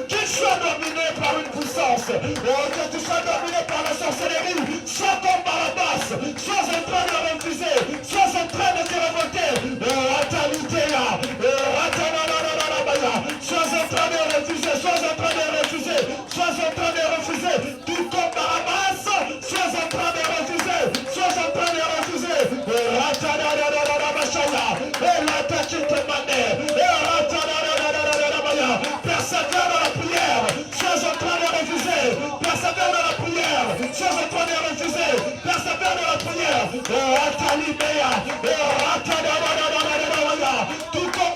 qu'il soit dominé par une puissance, que tu sois dominé par la sorcellerie, sois comme Barabbas, sois en train de refuser, sois en train de te révolter, sois en train de refuser, sois en train de refuser, sois en train de refuser, tout comme Barabbas, sois en train de refuser, sois en train de refuser, persévère dans la prière, sois en train de refuser, persévère dans la prière, sois en train de refuser, persévère dans la prière, tout comme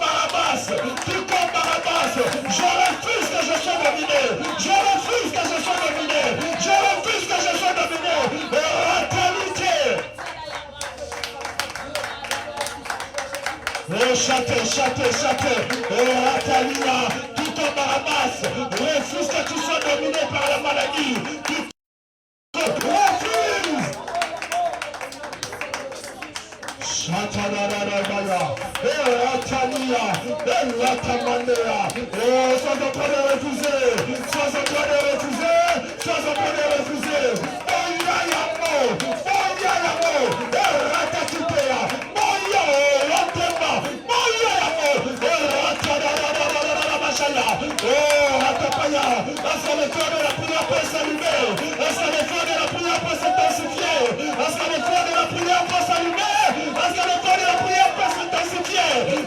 Barabbas, je refuse que je sois dominé, je refuse que je sois dominé, je refuse que je sois dominé, châté, tout comme Barabbas, refuse que tu sois dominé par la maladie, refuse. Sois en train de refuser, sois en train de refuser, sois en train de refuser. Est-ce que le feu de la prière peut s'allumer? Est-ce que le feu de la prière peut s'intensifier? Est-ce que le feu de la prière peut s'allumer? Est-ce que le feu de la prière peut s'intensifier? Est-ce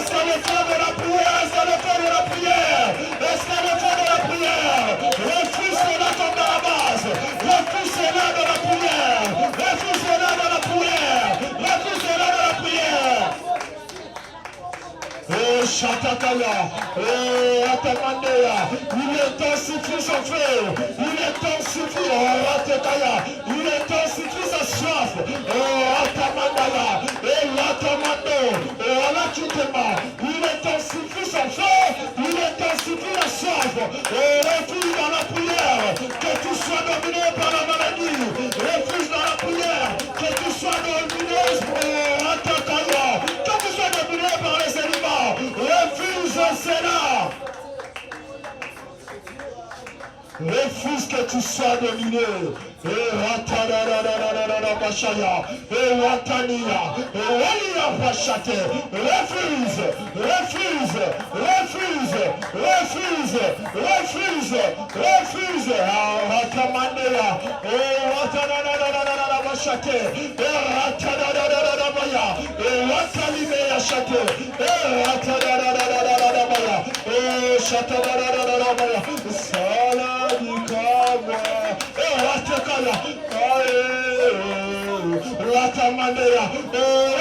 que le feu de la prière, est-ce que le feu de la prière, est-ce que le feu de la prière, refuse cela comme dans la base, refuse cela de la prière, refuse cela de la prière, refuse cela de la prière. Chatakaya, Atamandea, il intensifie son feu, il intensifie, il intensifie sa soif, Atamandaya, Atamando, Alakitema, il intensifie son feu, il intensifie la soif, refuse dans la prière, que tu sois dominé par la maladie, refuse dans la prière, que tu sois dominé, Atakaya, que tu sois dominé par les aliments, refuse cela. Refuse que tu sois dominé.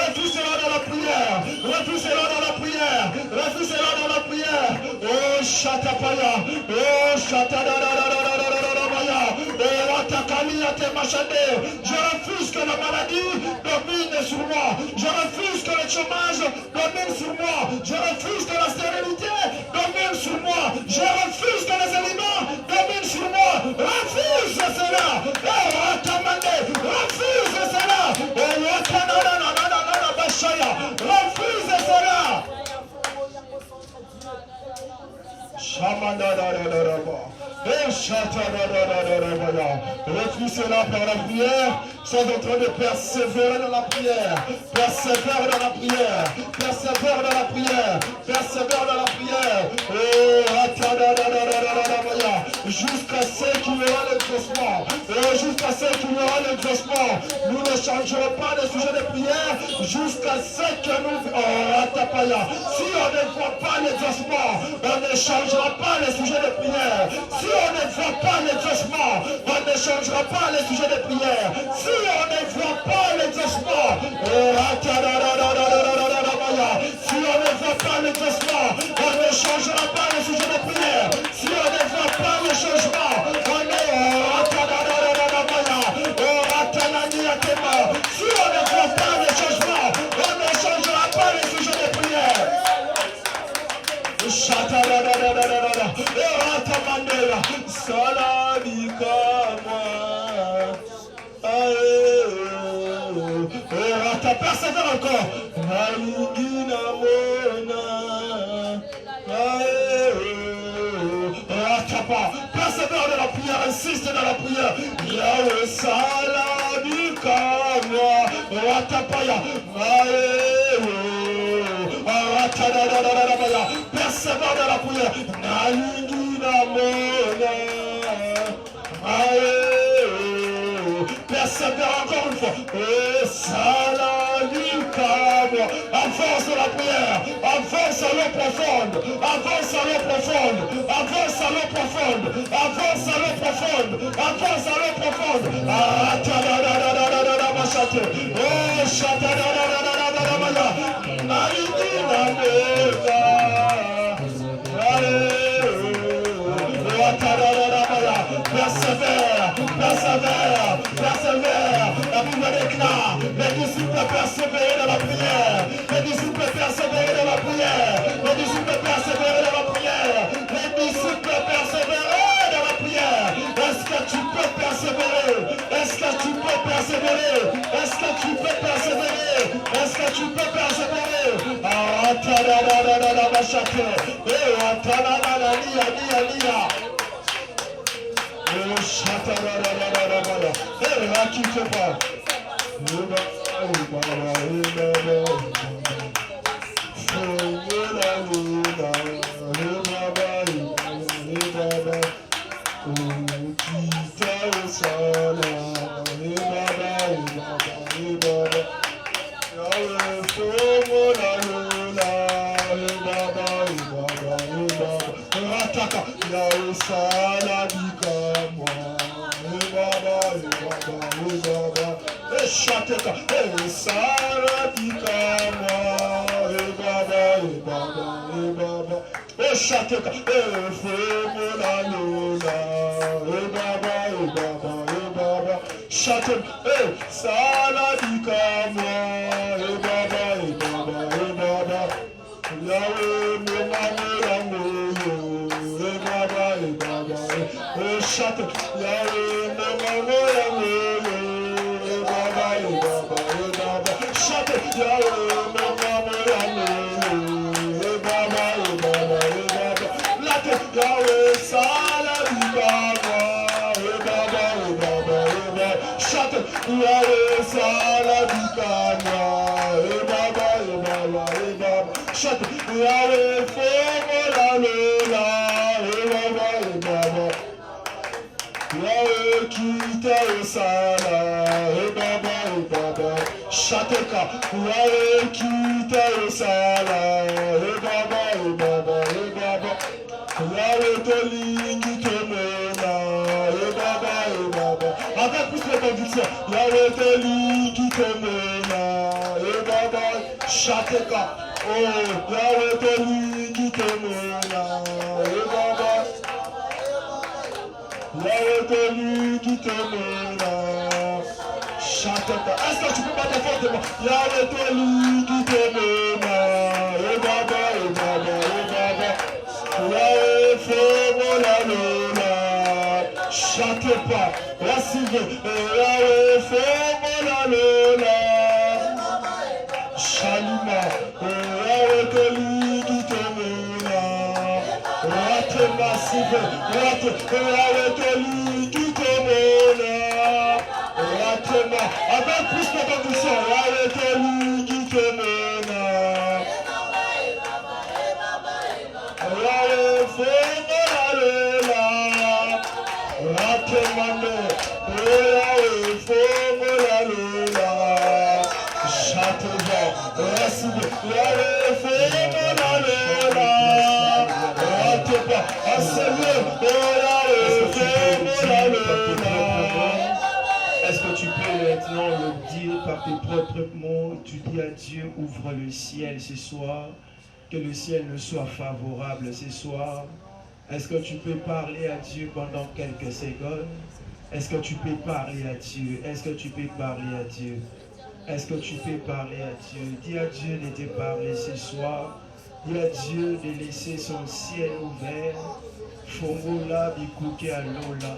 Refusez-la dans la prière, refusez-la dans la prière, refusez-la dans la prière. Oh Shatapaya, oh Shatadadadadadadadadabaya, oh Watakaliya Temashade. Je refuse que la maladie domine sur moi, je refuse que le chômage domine sur moi, je refuse que la stérilité domine sur moi, je refuse que les aliments dominent sur moi, refuse cela, oh Watamande, refuse cela, oh Watanananananabashaya, refuse cela. Refuse cela par la prière. Sois en train de persévérer dans la prière. Persévère dans la prière. Persévère dans la prière. Persévère dans la prière. Jusqu'à ce qu'il y aura l'exaucement. Jusqu'à ce qu'il y aura l'exaucement. Nous ne changerons pas de sujet de prière jusqu'à ce que nous... Si on ne voit pas l'exaucement, on ne changera pas les sujets de prière. Si on ne voit pas l'exaucement, on ne changera pas les sujets de prière. Si on ne voit pas l'exaucement, si on ne voit pas l'exaucement, on ne changera pas les sujets de prière. Si on ne voit pas le changement, on ne... Si on ne voit pas le changement, on ne changera pas les sujets de prière. Persévère encore. insiste dans la prière. Yahweh Saladika moi. Ratapaya. Persévère dans la prière. Persévère encore une fois. Avance dans la prière. Avance à l'eau profonde. Avance à l'eau profonde. Avance à l'eau profonde. Avance à l'eau profonde. Avance à l'eau profonde. Persévère, persévère, persévère. La Bible déclare, les disciples persévérer dans la prière. Les disciples persévérer dans la prière. Les disciples persévérer dans la prière. Les disciples persévérer dans la prière. Est-ce que tu peux persévérer? Est-ce que tu peux persévérer? Est-ce que tu peux persévérer? Est-ce que tu peux persévérer? Avec plus de conviction, Yahweh Teli qui te mena, et Baba, Chateka, oh, Yahweh Teli qui te mena, et Baba, Yahweh Teli qui te mena, Chateka. Est-ce que tu peux battre fortement? Yahweh Teli qui te mena, et Baba, et Baba, et Baba, Yahweh Fomo la Lola, chantez pas. Recevez, Yahweh, fais-moi la lola. Shalima, Yahweh, Teli, qui te mena. Rate massive, rate, Yahweh, Teli, qui te mena. Rate ma, avec plus de condition, Yahweh, Teli, qui te mena. Yahweh, fais-moi la lola. Rate ma, est-ce que tu peux maintenant le dire par tes propres mots? Tu dis à Dieu, ouvre le ciel ce soir, que le ciel ne soit favorable ce soir. Est-ce que tu peux parler à Dieu pendant quelques secondes? Est-ce que tu peux parler à Dieu? Est-ce que tu peux parler à Dieu? Est-ce que tu peux parler à Dieu? Dis à Dieu de te parler ce soir. Dis à Dieu de laisser son ciel ouvert. Fongola bikuke alola.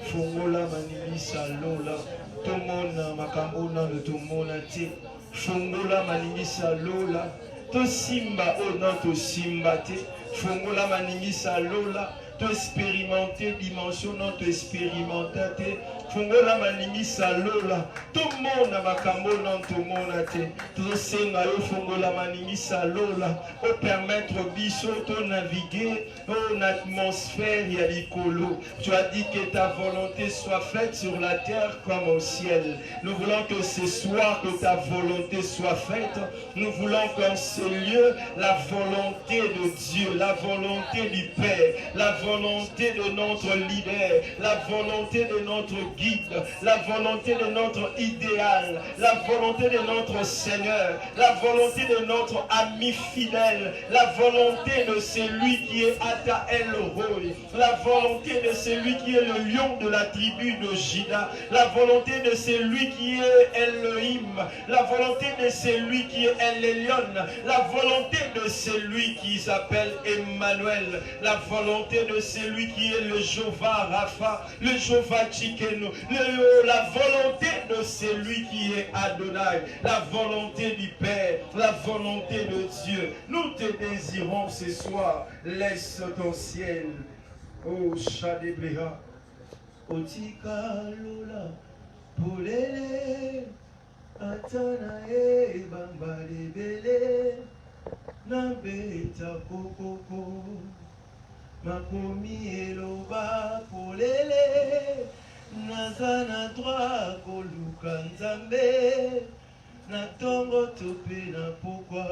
Fongola manimisa lola. Tomona makambona no tomona te. Fongola manimisa lola. To simba o non to simba te. Fongola manimisa lola. expérimenter dimension non expérimenter fongola maningisa lola tomona makambo non tomona te tosenga yo fongola maningisa lola o permettre biso to naviguer en atmosphère ya likolo. Tu as dit que ta volonté soit faite sur la terre comme au ciel. Nous voulons que ce soir que ta volonté soit faite. Nous voulons qu'en ce lieu la volonté de Dieu, la volonté du Père, la volonté de notre leader, la volonté de notre guide, la volonté de notre idéal, la volonté de notre Seigneur, la volonté de notre ami fidèle, la volonté de celui qui est Ata El-Roy, la volonté de celui qui est le lion de la tribu de Juda, la volonté de celui qui est Elohim, la volonté de celui qui est El-Elyon, la volonté de celui qui s'appelle Emmanuel, la volonté de celui qui est le Jéhovah Rapha, le Jéhovah Tchikenu, la volonté de celui qui est Adonai, la volonté du Père, la volonté de Dieu. Nous te désirons ce soir. Laisse ton ciel, oh Shadebreha, Otika Lola, Polele, Atanae, Bambalebele, Nambeta Kokoko, Makomi Eloba, Polele, Nazana Droit, Koluka Nzambe, Natongo Tope na Pokwa.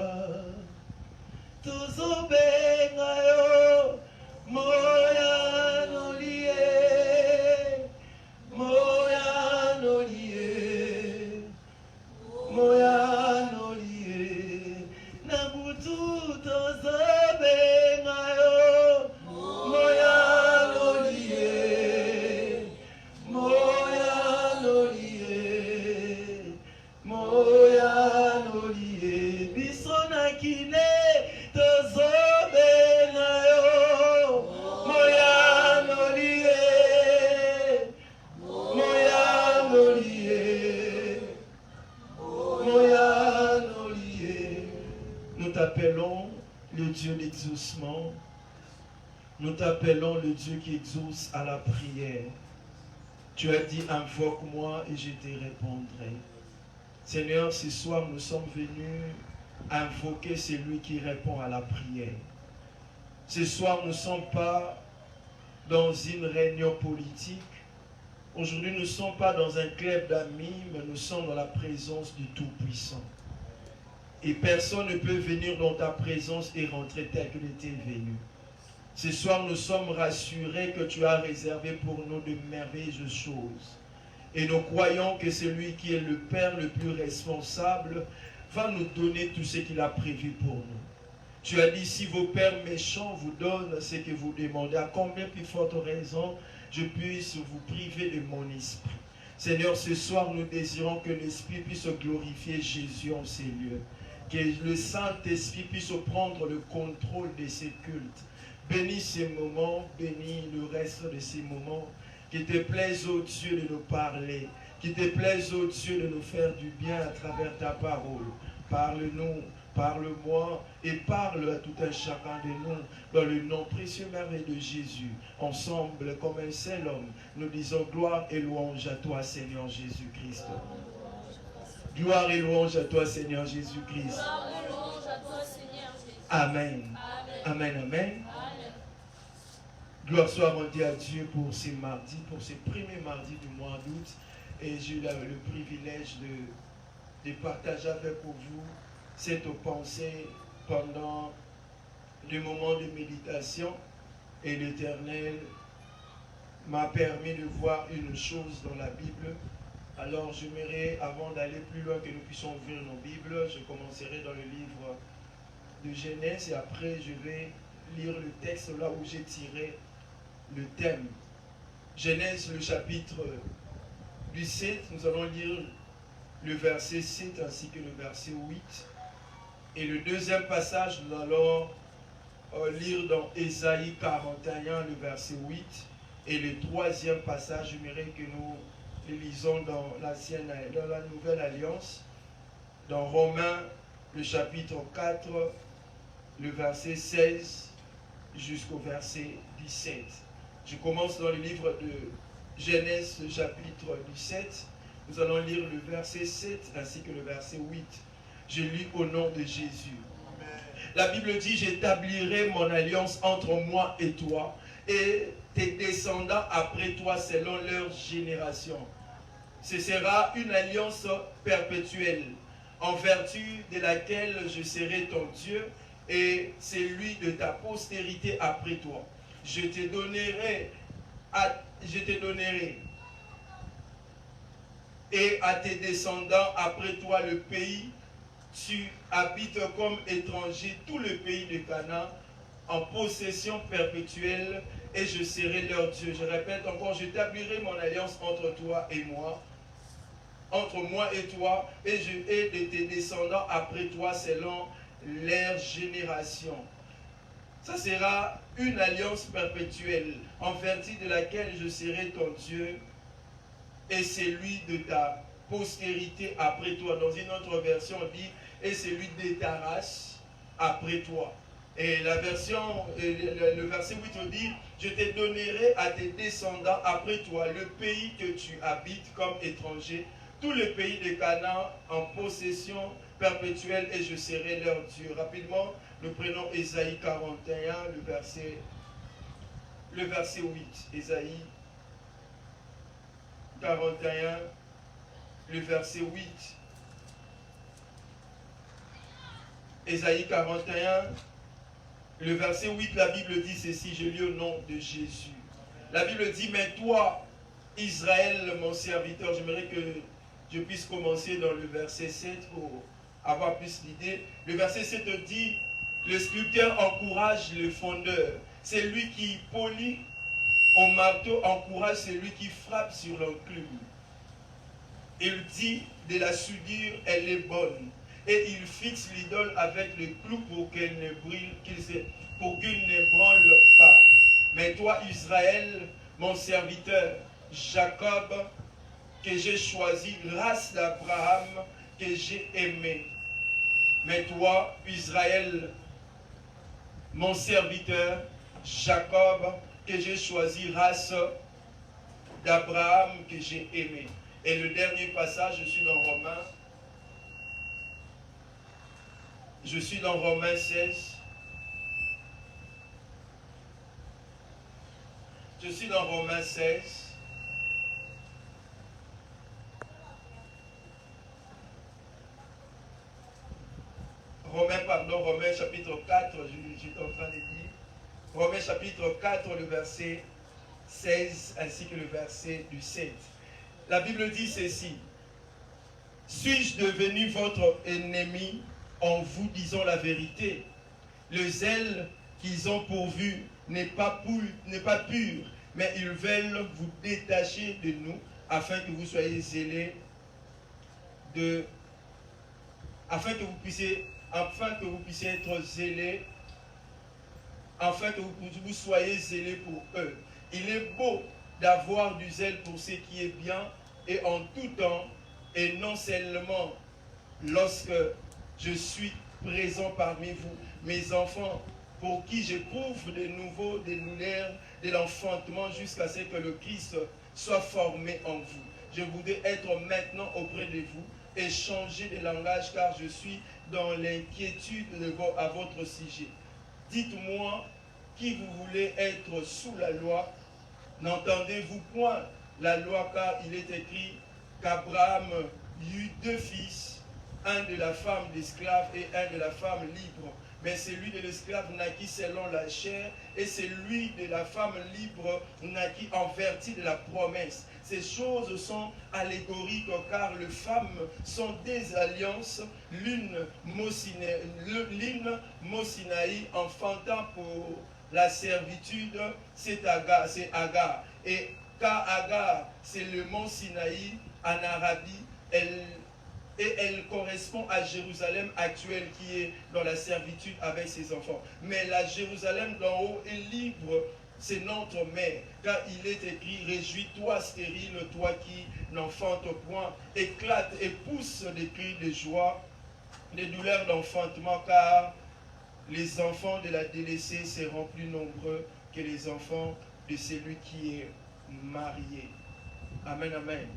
Tozobenga yo moya nolie moya nolie moya nolie na butu tozobenga yo moya nolie moya nolie moya nolie bisona kine nous t'appelons le Dieu d'exaucement. Nous t'appelons le Dieu qui exauce à la prière. Tu as dit, invoque-moi et je te répondrai. Seigneur, ce soir, nous sommes venus invoquer celui qui répond à la prière. Ce soir, nous ne sommes pas dans une réunion politique. Aujourd'hui, nous ne sommes pas dans un club d'amis, mais nous sommes dans la présence du Tout-Puissant. Et personne ne peut venir dans ta présence et rentrer tel que tu étais venu. Ce soir, nous sommes rassurés que tu as réservé pour nous de merveilleuses choses. Et nous croyons que celui qui est le Père le plus responsable va nous donner tout ce qu'il a prévu pour nous. Tu as dit, si vos pères méchants vous donnent ce que vous demandez, à combien plus forte raison je puisse vous priver de mon esprit. Seigneur, ce soir, nous désirons que l'Esprit puisse glorifier Jésus en ces lieux. Que le Saint-Esprit puisse prendre le contrôle de ces cultes. Bénis ces moments, bénis le reste de ces moments. Qu'il te plaise, ô Dieu, de nous parler. Qu'il te plaise, ô Dieu, de nous faire du bien à travers ta parole. Parle-nous, parle-moi et parle à tout un chacun de nous dans le nom précieux merveilleux de Jésus. Ensemble, comme un seul homme, nous disons gloire et louange à toi, Seigneur Jésus-Christ. Gloire et louange à toi, Seigneur Jésus-Christ. Amen. Amen, amen. Gloire soit rendue à Dieu pour ces mardis, pour ces premiers mardis du mois d'août. Et j'ai eu le privilège de partager avec vous cette pensée pendant le moment de méditation. Et l'Éternel m'a permis de voir une chose dans la Bible. Alors j'aimerais, avant d'aller plus loin, que nous puissions ouvrir nos Bibles. Je commencerai dans le livre de Genèse et après je vais lire le texte là où j'ai tiré le thème. Genèse, le chapitre du 7, nous allons lire le verset 7 ainsi que le verset 8. Et le deuxième passage, nous allons lire dans Ésaïe 41, le verset 8. Et le troisième passage, j'aimerais que nous le lisons dans la Nouvelle Alliance, dans Romains, le chapitre 4, le verset 16 jusqu'au verset 17. Je commence dans le livre de Genèse, chapitre 17. Nous allons lire le verset 7 ainsi que le verset 8. Je lis au nom de Jésus. La Bible dit, j'établirai mon alliance entre moi et toi et tes descendants après toi selon leur génération. Ce sera une alliance perpétuelle en vertu de laquelle je serai ton Dieu et celui de ta postérité après toi. Je te donnerai et à tes descendants après toi le pays. Tu habites comme étranger tout le pays de Canaan en possession perpétuelle et je serai leur Dieu. Je répète encore, j'établirai mon alliance entre toi et moi, entre moi et toi, et de tes descendants après toi selon leur génération. Ça sera une alliance perpétuelle en vertu de laquelle je serai ton Dieu et celui de ta postérité après toi. Dans une autre version, on dit et celui de ta race après toi. Et la version, le verset 8 dit, je te donnerai à tes descendants après toi le pays que tu habites comme étranger, tout le pays de Canaan en possession perpétuelle et je serai leur Dieu. Rapidement, nous prenons Ésaïe 41, le verset 8. Ésaïe 41, le verset 8. Ésaïe 41, le verset 8, la Bible dit ceci, je lis au nom de Jésus. La Bible dit, mais toi, Israël, mon serviteur, j'aimerais que je puisse commencer dans le verset 7 pour avoir plus d'idées. Le verset 7 dit, le sculpteur encourage le fondeur. C'est lui qui polit au marteau, encourage celui qui frappe sur l'enclume. Il dit, de la soudure, elle est bonne. Et il fixe l'idole avec le clou pour qu'elle ne brûle, pour qu'il ne branle pas. Mais toi, Israël, mon serviteur, Jacob, que j'ai choisi, race d'Abraham, que j'ai aimé. Mais toi, Israël, mon serviteur, Jacob, que j'ai choisi, race d'Abraham, que j'ai aimé. Et le dernier passage, je suis dans Romains. Je suis dans Romains 16. Je suis dans Romains 16. Romains chapitre 4, j'étais en train de dire. Romains chapitre 4, le verset 16, ainsi que le verset du 7. La Bible dit ceci. Suis-je devenu votre ennemi en vous disant la vérité? Le zèle qu'ils ont pourvu n'est pas pur, mais ils veulent vous détacher de nous afin que vous soyez zélés afin que vous puissiez être zélés, afin que vous soyez zélés pour eux. Il est beau d'avoir du zèle pour ce qui est bien et en tout temps, et non seulement lorsque je suis présent parmi vous, mes enfants, pour qui j'éprouve de nouveau des douleurs de l'enfantement jusqu'à ce que le Christ soit formé en vous. Je voudrais être maintenant auprès de vous et changer de langage car je suis dans l'inquiétude à votre sujet. Dites-moi qui vous voulez être sous la loi. N'entendez-vous point la loi car il est écrit qu'Abraham eut deux fils, un de la femme d'esclave et un de la femme libre. Mais celui de l'esclave naquit selon la chair et celui de la femme libre naquit en vertu de la promesse. Ces choses sont allégoriques car les femmes sont des alliances, l'une Mosinaï enfantant pour la servitude, c'est Agar. Et car Agar, c'est le mont Sinaï en Arabie, elle correspond à Jérusalem actuelle qui est dans la servitude avec ses enfants. Mais la Jérusalem d'en haut est libre, c'est notre mère. Car il est écrit, réjouis-toi stérile, toi qui n'enfantes point, éclate et pousse des cris de joie, des douleurs d'enfantement, car les enfants de la délaissée seront plus nombreux que les enfants de celui qui est marié. Amen, amen.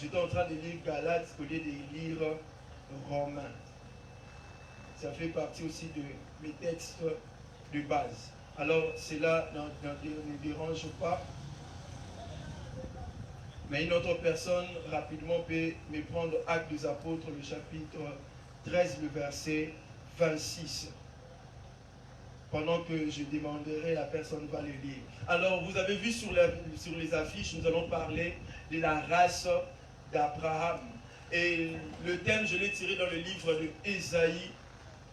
J'étais en train de lire Galates au lieu de lire Romains. Ça fait partie aussi de mes textes de base. Alors, cela ne dérange pas. Mais une autre personne, rapidement, peut me prendre Actes des Apôtres, le chapitre 13, le verset 26. Pendant que je demanderai, la personne va le lire. Alors, vous avez vu sur les affiches, nous allons parler de la race d'Abraham. Et le thème, je l'ai tiré dans le livre de Ésaïe,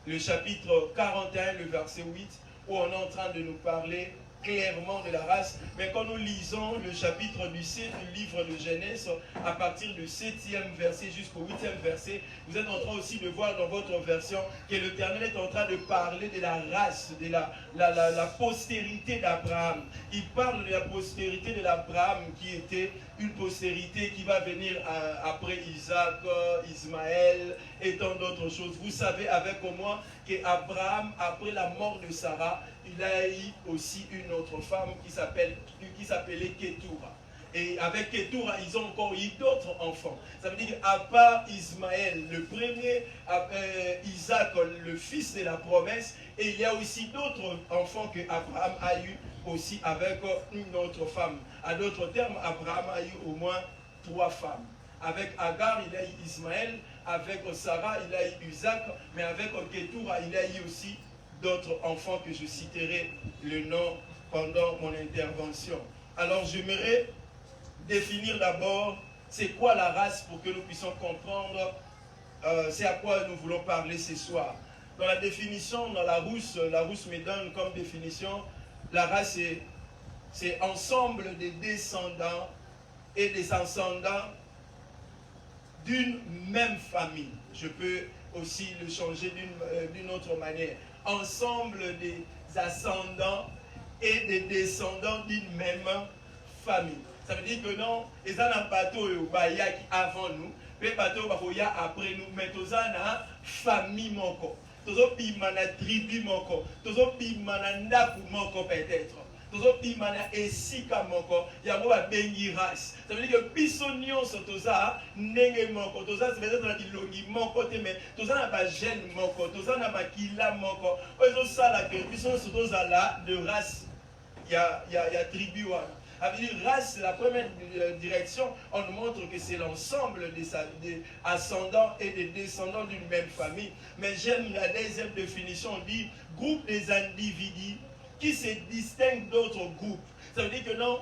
le chapitre 41, le verset 8, où on est en train de nous parler clairement de la race. Mais quand nous lisons le chapitre du 7 du livre de Genèse, à partir du 7e verset jusqu'au 8e verset, vous êtes en train aussi de voir dans votre version que l'Éternel est en train de parler de la race, de la postérité d'Abraham. Il parle de la postérité de l'Abraham qui était une postérité qui va venir après Isaac, Ismaël et tant d'autres choses. Vous savez avec moi qu'Abraham, après la mort de Sarah, il a eu aussi une autre femme qui s'appelait Ketura. Et avec Ketura, ils ont encore eu d'autres enfants. Ça veut dire qu'à part Ismaël, le premier, Isaac, le fils de la promesse, et il y a aussi d'autres enfants que Abraham a eu aussi avec une autre femme. À d'autres termes, Abraham a eu au moins 3 femmes. Avec Agar, il a eu Ismaël. Avec Sarah, il a eu Isaac. Mais avec Ketura, il a eu aussi d'autres enfants que je citerai le nom pendant mon intervention. Alors, j'aimerais définir d'abord c'est quoi la race pour que nous puissions comprendre c'est à quoi nous voulons parler ce soir. Dans la définition, dans la Rousse me donne comme définition, la race c'est ensemble des descendants et des ascendants d'une même famille. Je peux aussi le changer d'une autre manière. Ensemble des ascendants et des descendants d'une même famille. Ça veut dire que non, ils ont un bateau avant nous, puis un bateau après nous, mais ils ont une famille moko. Ils ont une tribu moko. Ils ont une ndaku moko peut-être. Ils ont une esika moko. Il y a une race. Ça veut dire que pisonion sont tous à nenge moko. Tous à c'est peut-être une longi moko, mais tous à n'a gène moko. Tous à n'a pas kila moko. Ils ont ça là que pisonion sont tous à la de race. Il y a tribu. Avec une race, la première direction, on nous montre que c'est l'ensemble des ascendants et des descendants d'une même famille. Mais j'aime la deuxième définition, on dit groupe des individus qui se distinguent d'autres groupes. Ça veut dire que non,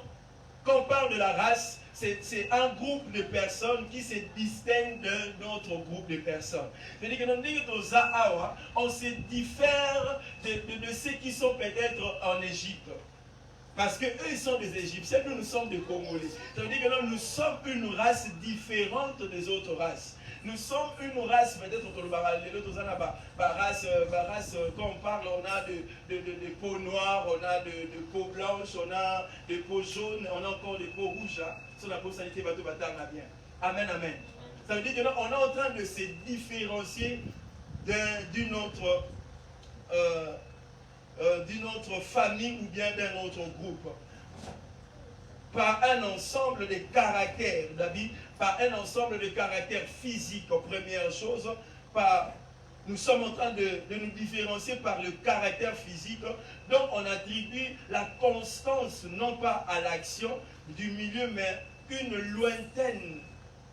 quand on parle de la race, c'est un groupe de personnes qui se distinguent d'un autre groupe de personnes. C'est-à-dire que nous, on se diffère de ceux qui sont peut-être en Égypte. Parce qu'eux, ils sont des Égyptiens, nous sommes des Congolais. Ça veut dire que non, nous sommes une race différente des autres races. Nous sommes une race, peut-être, quand on parle, on a de peau noire, on a de peau blanche, on a de peau jaune, on a encore de peau rouge. Sur la peau sanité, bien. Amen, amen. Ça veut dire que non, on est en train de se différencier d'une autre famille ou bien d'un autre groupe par un ensemble de caractères, par un ensemble de caractères physiques, première chose, nous sommes en train de nous différencier par le caractère physique, donc on attribue la constance non pas à l'action du milieu mais une lointaine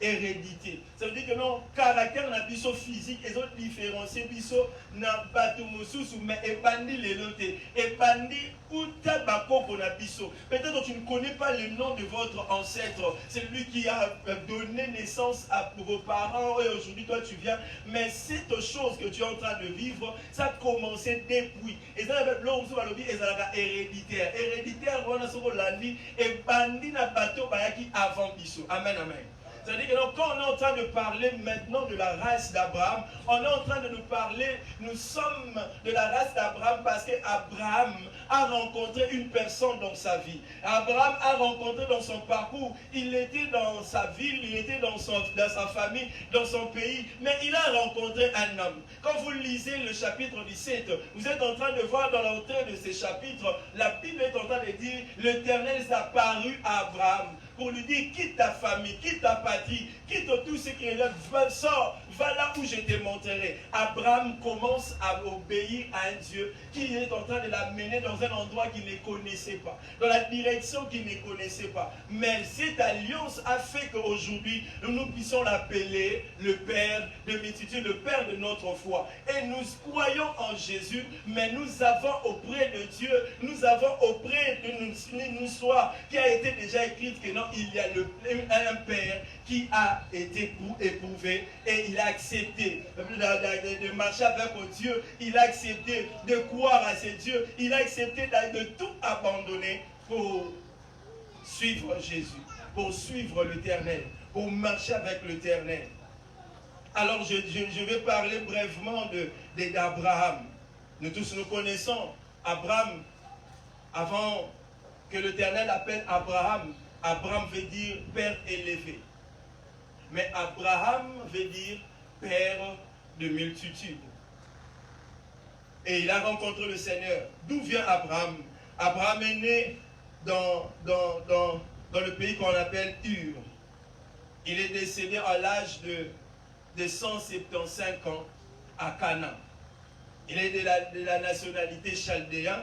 hérédité. Ça veut dire que non, caractère n'a biso physique, et autres différenciés biso n'a batu mususu, mais epandi lelote, epandi uta bakoko na biso. Peut-être que tu ne connais pas le nom de votre ancêtre, c'est lui qui a donné naissance à vos parents, et aujourd'hui toi tu viens, mais cette chose que tu es en train de vivre, ça a commencé depuis. Et ça avec l'homme sur la vie, et ça héréditaire. Héréditaire, on a sur l'andi, epandi na bateau bayaki avant biso. Amen, amen. C'est-à-dire que donc, quand on est en train de parler maintenant de la race d'Abraham, on est en train de nous parler, nous sommes de la race d'Abraham parce qu'Abraham a rencontré une personne dans sa vie. Abraham a rencontré dans son parcours, il était dans sa ville, il était dans sa famille, dans son pays, mais il a rencontré un homme. Quand vous lisez le chapitre 17, vous êtes en train de voir dans l'entrée de ces chapitres, la Bible est en train de dire, l'Éternel s'est apparu à Abraham pour lui dire, quitte ta famille, quitte ta patrie, quitte tout ce qui est là, sors, va là où je te montrerai. Abraham commence à obéir à un Dieu qui est en train de l'amener dans un endroit qu'il ne connaissait pas, dans la direction qu'il ne connaissait pas. Mais cette alliance a fait qu'aujourd'hui, nous puissions l'appeler le Père de multitude, le Père de notre foi. Et nous croyons en Jésus, mais nous avons auprès de Dieu, nous avons auprès de nous une histoire qui a été déjà écrite que non, il y a un Père qui a été éprouvé et il a accepté de marcher avec Dieu, il a accepté de croire à ce Dieu, il a accepté de tout abandonner pour suivre Jésus, pour suivre l'Éternel, pour marcher avec l'Éternel. Alors je vais parler brièvement d'Abraham. Nous tous nous connaissons Abraham. Avant que l'Éternel appelle Abraham, Abraham veut dire Père élevé. Mais Abraham veut dire Père de multitude. Et il a rencontré le Seigneur. D'où vient Abraham? Abraham est né dans le pays qu'on appelle Ur. Il est décédé à l'âge de 175 ans à Canaan. Il est de la nationalité chaldéen.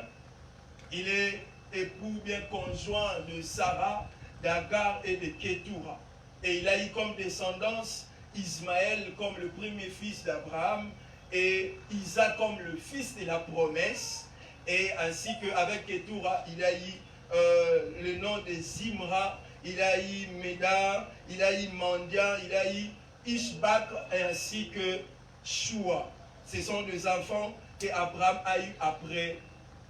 Il est époux bien conjoint de Sarah, d'Agar et de Ketura. Et il a eu comme descendance Ismaël comme le premier fils d'Abraham et Isaac comme le fils de la promesse. Et ainsi qu'avec Ketura, il a eu le nom de Zimra, il a eu Médar, il a eu Mandia, il a eu Ishbak ainsi que Shua. Ce sont des enfants qu'Abraham a eu après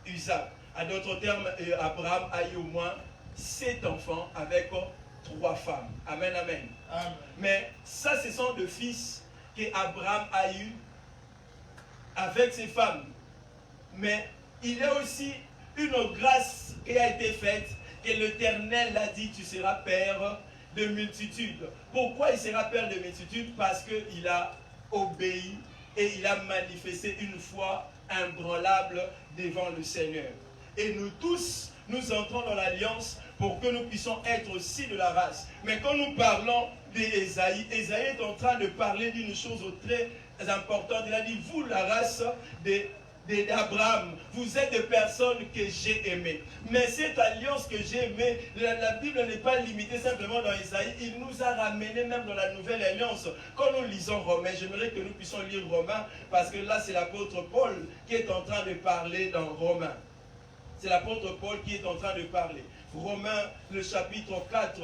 Isaac. En d'autres termes, Abraham a eu au moins 7 enfants avec 3 femmes. Amen, amen, amen. Mais ça, ce sont des fils qu'Abraham a eu avec ses femmes. Mais il y a aussi une grâce qui a été faite, que l'Éternel a dit, tu seras père de multitude. Pourquoi il sera père de multitude? Parce qu'il a obéi et il a manifesté une foi imbranlable devant le Seigneur. Et nous tous, nous entrons dans l'alliance pour que nous puissions être aussi de la race. Mais quand nous parlons d'Ésaïe, Ésaïe est en train de parler d'une chose très importante. Il a dit, vous la race d'Abraham, vous êtes des personnes que j'ai aimées. Mais cette alliance que j'ai aimée, la Bible n'est pas limitée simplement dans Ésaïe, il nous a ramené même dans la nouvelle alliance. Quand nous lisons Romains, j'aimerais que nous puissions lire Romains, parce que là c'est l'apôtre Paul qui est en train de parler dans Romains. C'est l'apôtre Paul qui est en train de parler. Romains, le chapitre 4,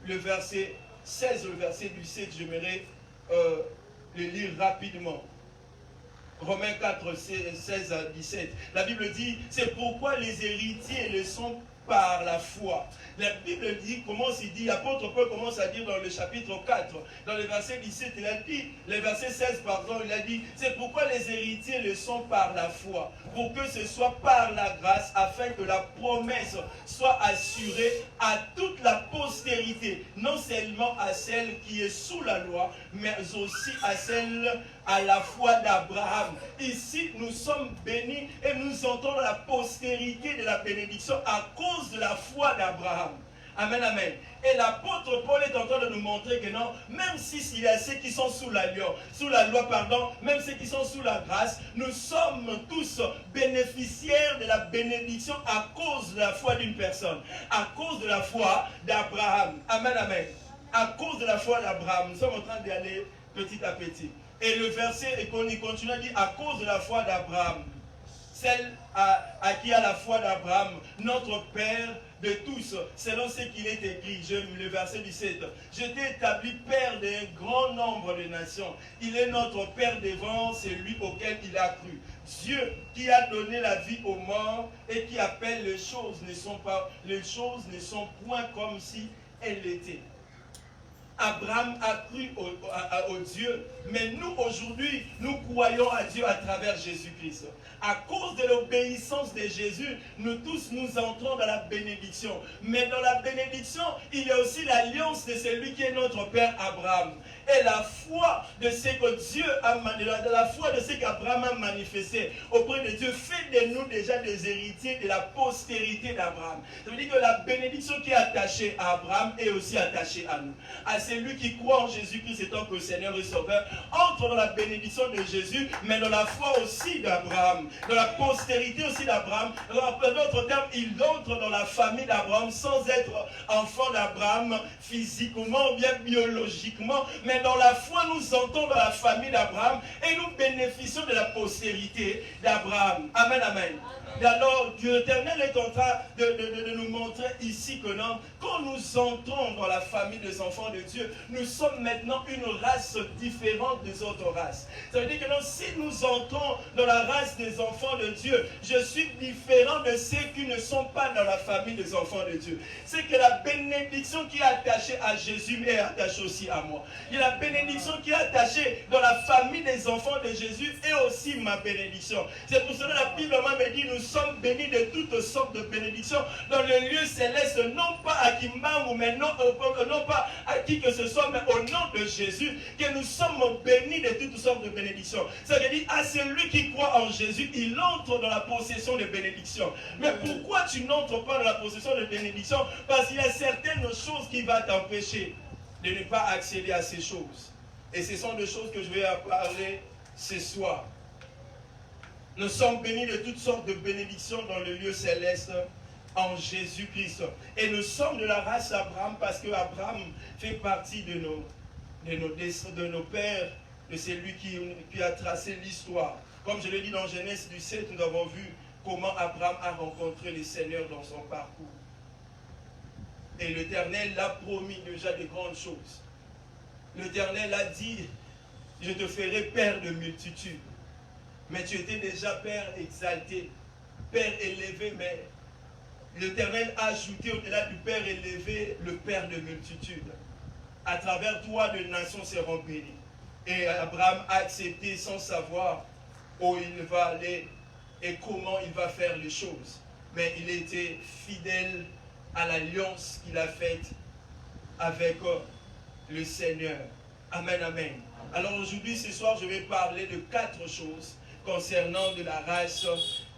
le verset 16, le verset du 7, j'aimerais le lire rapidement. Romains 4, 16 à 17. La Bible dit, c'est pourquoi les héritiers le sont par la foi. La Bible dit, il dit, l'apôtre Paul commence à dire dans le chapitre 4, dans le verset 17, il a dit, le verset 16, pardon, il a dit, c'est pourquoi les héritiers le sont par la foi, pour que ce soit par la grâce, afin que la promesse soit assurée à toute la postérité, non seulement à celle qui est sous la loi, mais aussi à celle à la foi d'Abraham. Ici, nous sommes bénis et nous entrons dans la postérité de la bénédiction à cause de la foi d'Abraham. Amen, amen. Et l'apôtre Paul est en train de nous montrer que non, même s'il y a ceux qui sont sous la loi, même ceux qui sont sous la grâce, nous sommes tous bénéficiaires de la bénédiction à cause de la foi d'une personne, à cause de la foi d'Abraham. Amen, amen. À cause de la foi d'Abraham, nous sommes en train d'y aller petit à petit. Et le verset, et qu'on y continue à dire, à cause de la foi d'Abraham, celle à qui a la foi d'Abraham, notre Père de tous, selon ce qu'il est écrit, le verset 17, je t'ai établi Père d'un grand nombre de nations. Il est notre Père devant celui auquel il a cru. Dieu qui a donné la vie aux morts et qui appelle les choses ne sont point comme si elles l'étaient. Abraham a cru au Dieu, mais nous aujourd'hui, nous croyons à Dieu à travers Jésus-Christ. À cause de l'obéissance de Jésus, nous tous nous entrons dans la bénédiction. Mais dans la bénédiction, il y a aussi l'alliance de celui qui est notre Père Abraham. Et la foi de ce que Dieu a la foi de ce qu'Abraham a manifesté auprès de Dieu fait de nous déjà des héritiers de la postérité d'Abraham. Ça veut dire que la bénédiction qui est attachée à Abraham est aussi attachée à nous. À celui qui croit en Jésus-Christ étant que Seigneur et Sauveur, entre dans la bénédiction de Jésus, mais dans la foi aussi d'Abraham, dans la postérité aussi d'Abraham. En d'autres termes, il entre dans la famille d'Abraham sans être enfant d'Abraham physiquement ou bien biologiquement, mais dans la foi, nous entrons dans la famille d'Abraham et nous bénéficions de la postérité d'Abraham. Amen, amen. Alors, Dieu éternel est en train de nous montrer ici que non, quand nous entrons dans la famille des enfants de Dieu, nous sommes maintenant une race différente des autres races. Ça veut dire que non, si nous entrons dans la race des enfants de Dieu, je suis différent de ceux qui ne sont pas dans la famille des enfants de Dieu. C'est que la bénédiction qui est attachée à Jésus est attachée aussi à moi. Et la bénédiction qui est attachée dans la famille des enfants de Jésus est aussi ma bénédiction. C'est pour cela que la Bible me dit, nous sommes bénis de toutes sortes de bénédictions dans le lieu céleste, non pas à Kimbangu, mais non pas à qui que ce soit, mais au nom de Jésus, que nous sommes bénis de toutes sortes de bénédictions. Ça veut dire, à celui qui croit en Jésus, il entre dans la possession de bénédictions. Mais pourquoi tu n'entres pas dans la possession de bénédictions? Parce qu'il y a certaines choses qui vont t'empêcher de ne pas accéder à ces choses. Et ce sont des choses que je vais parler ce soir. Nous sommes bénis de toutes sortes de bénédictions dans le lieu céleste en Jésus-Christ. Et nous sommes de la race d'Abraham parce que Abraham fait partie de nos pères, de celui qui a tracé l'histoire. Comme je l'ai dit dans Genèse du 7, nous avons vu comment Abraham a rencontré le Seigneur dans son parcours. Et l'Éternel l'a promis déjà de grandes choses. L'Éternel a dit, je te ferai père de multitudes. Mais tu étais déjà père exalté, père élevé, mais l'Éternel a ajouté au-delà du père élevé, le père de multitudes. À travers toi, de nations seront bénies. Et Abraham a accepté sans savoir où il va aller et comment il va faire les choses. Mais il était fidèle à l'alliance qu'il a faite avec le Seigneur. Amen, amen. Alors aujourd'hui, ce soir, je vais parler de 4 choses concernant de la race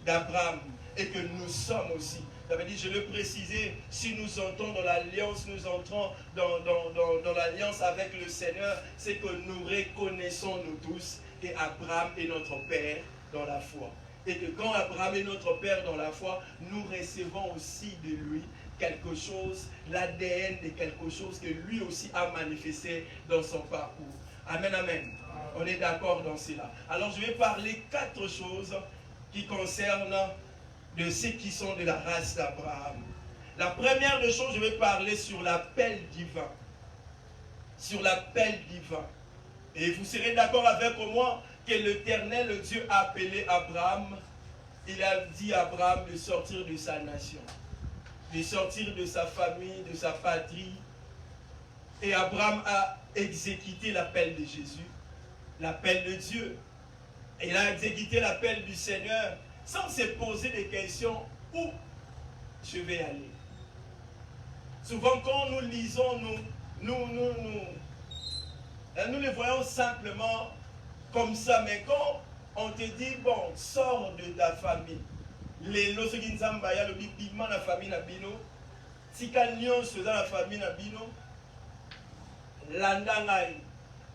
d'Abraham et que nous sommes aussi. Ça veut dire, je le précisais, si nous entrons dans l'alliance, nous entrons dans l'alliance avec le Seigneur, c'est que nous reconnaissons nous tous que Abraham est notre Père dans la foi. Et que quand Abraham est notre Père dans la foi, nous recevons aussi de lui quelque chose, l'ADN de quelque chose que lui aussi a manifesté dans son parcours. Amen, amen. On est d'accord dans cela. Alors je vais parler 4 choses qui concernent de ceux qui sont de la race d'Abraham. La première des choses, je vais parler sur l'appel divin. Sur l'appel divin. Et vous serez d'accord avec moi que l'Éternel Dieu a appelé Abraham. Il a dit à Abraham de sortir de sa nation, de sortir de sa famille, de sa patrie. Et Abraham a exécuté l'appel de Jésus, l'appel de Dieu. Il a exécuté l'appel du Seigneur sans se poser des questions où je vais aller. Souvent quand nous lisons, nous les voyons simplement comme ça, mais quand on te dit, bon, sors de ta famille, les losoki nzambaya le bipiment la famille na bino, tika nyonso dans la famille na bino, landangai.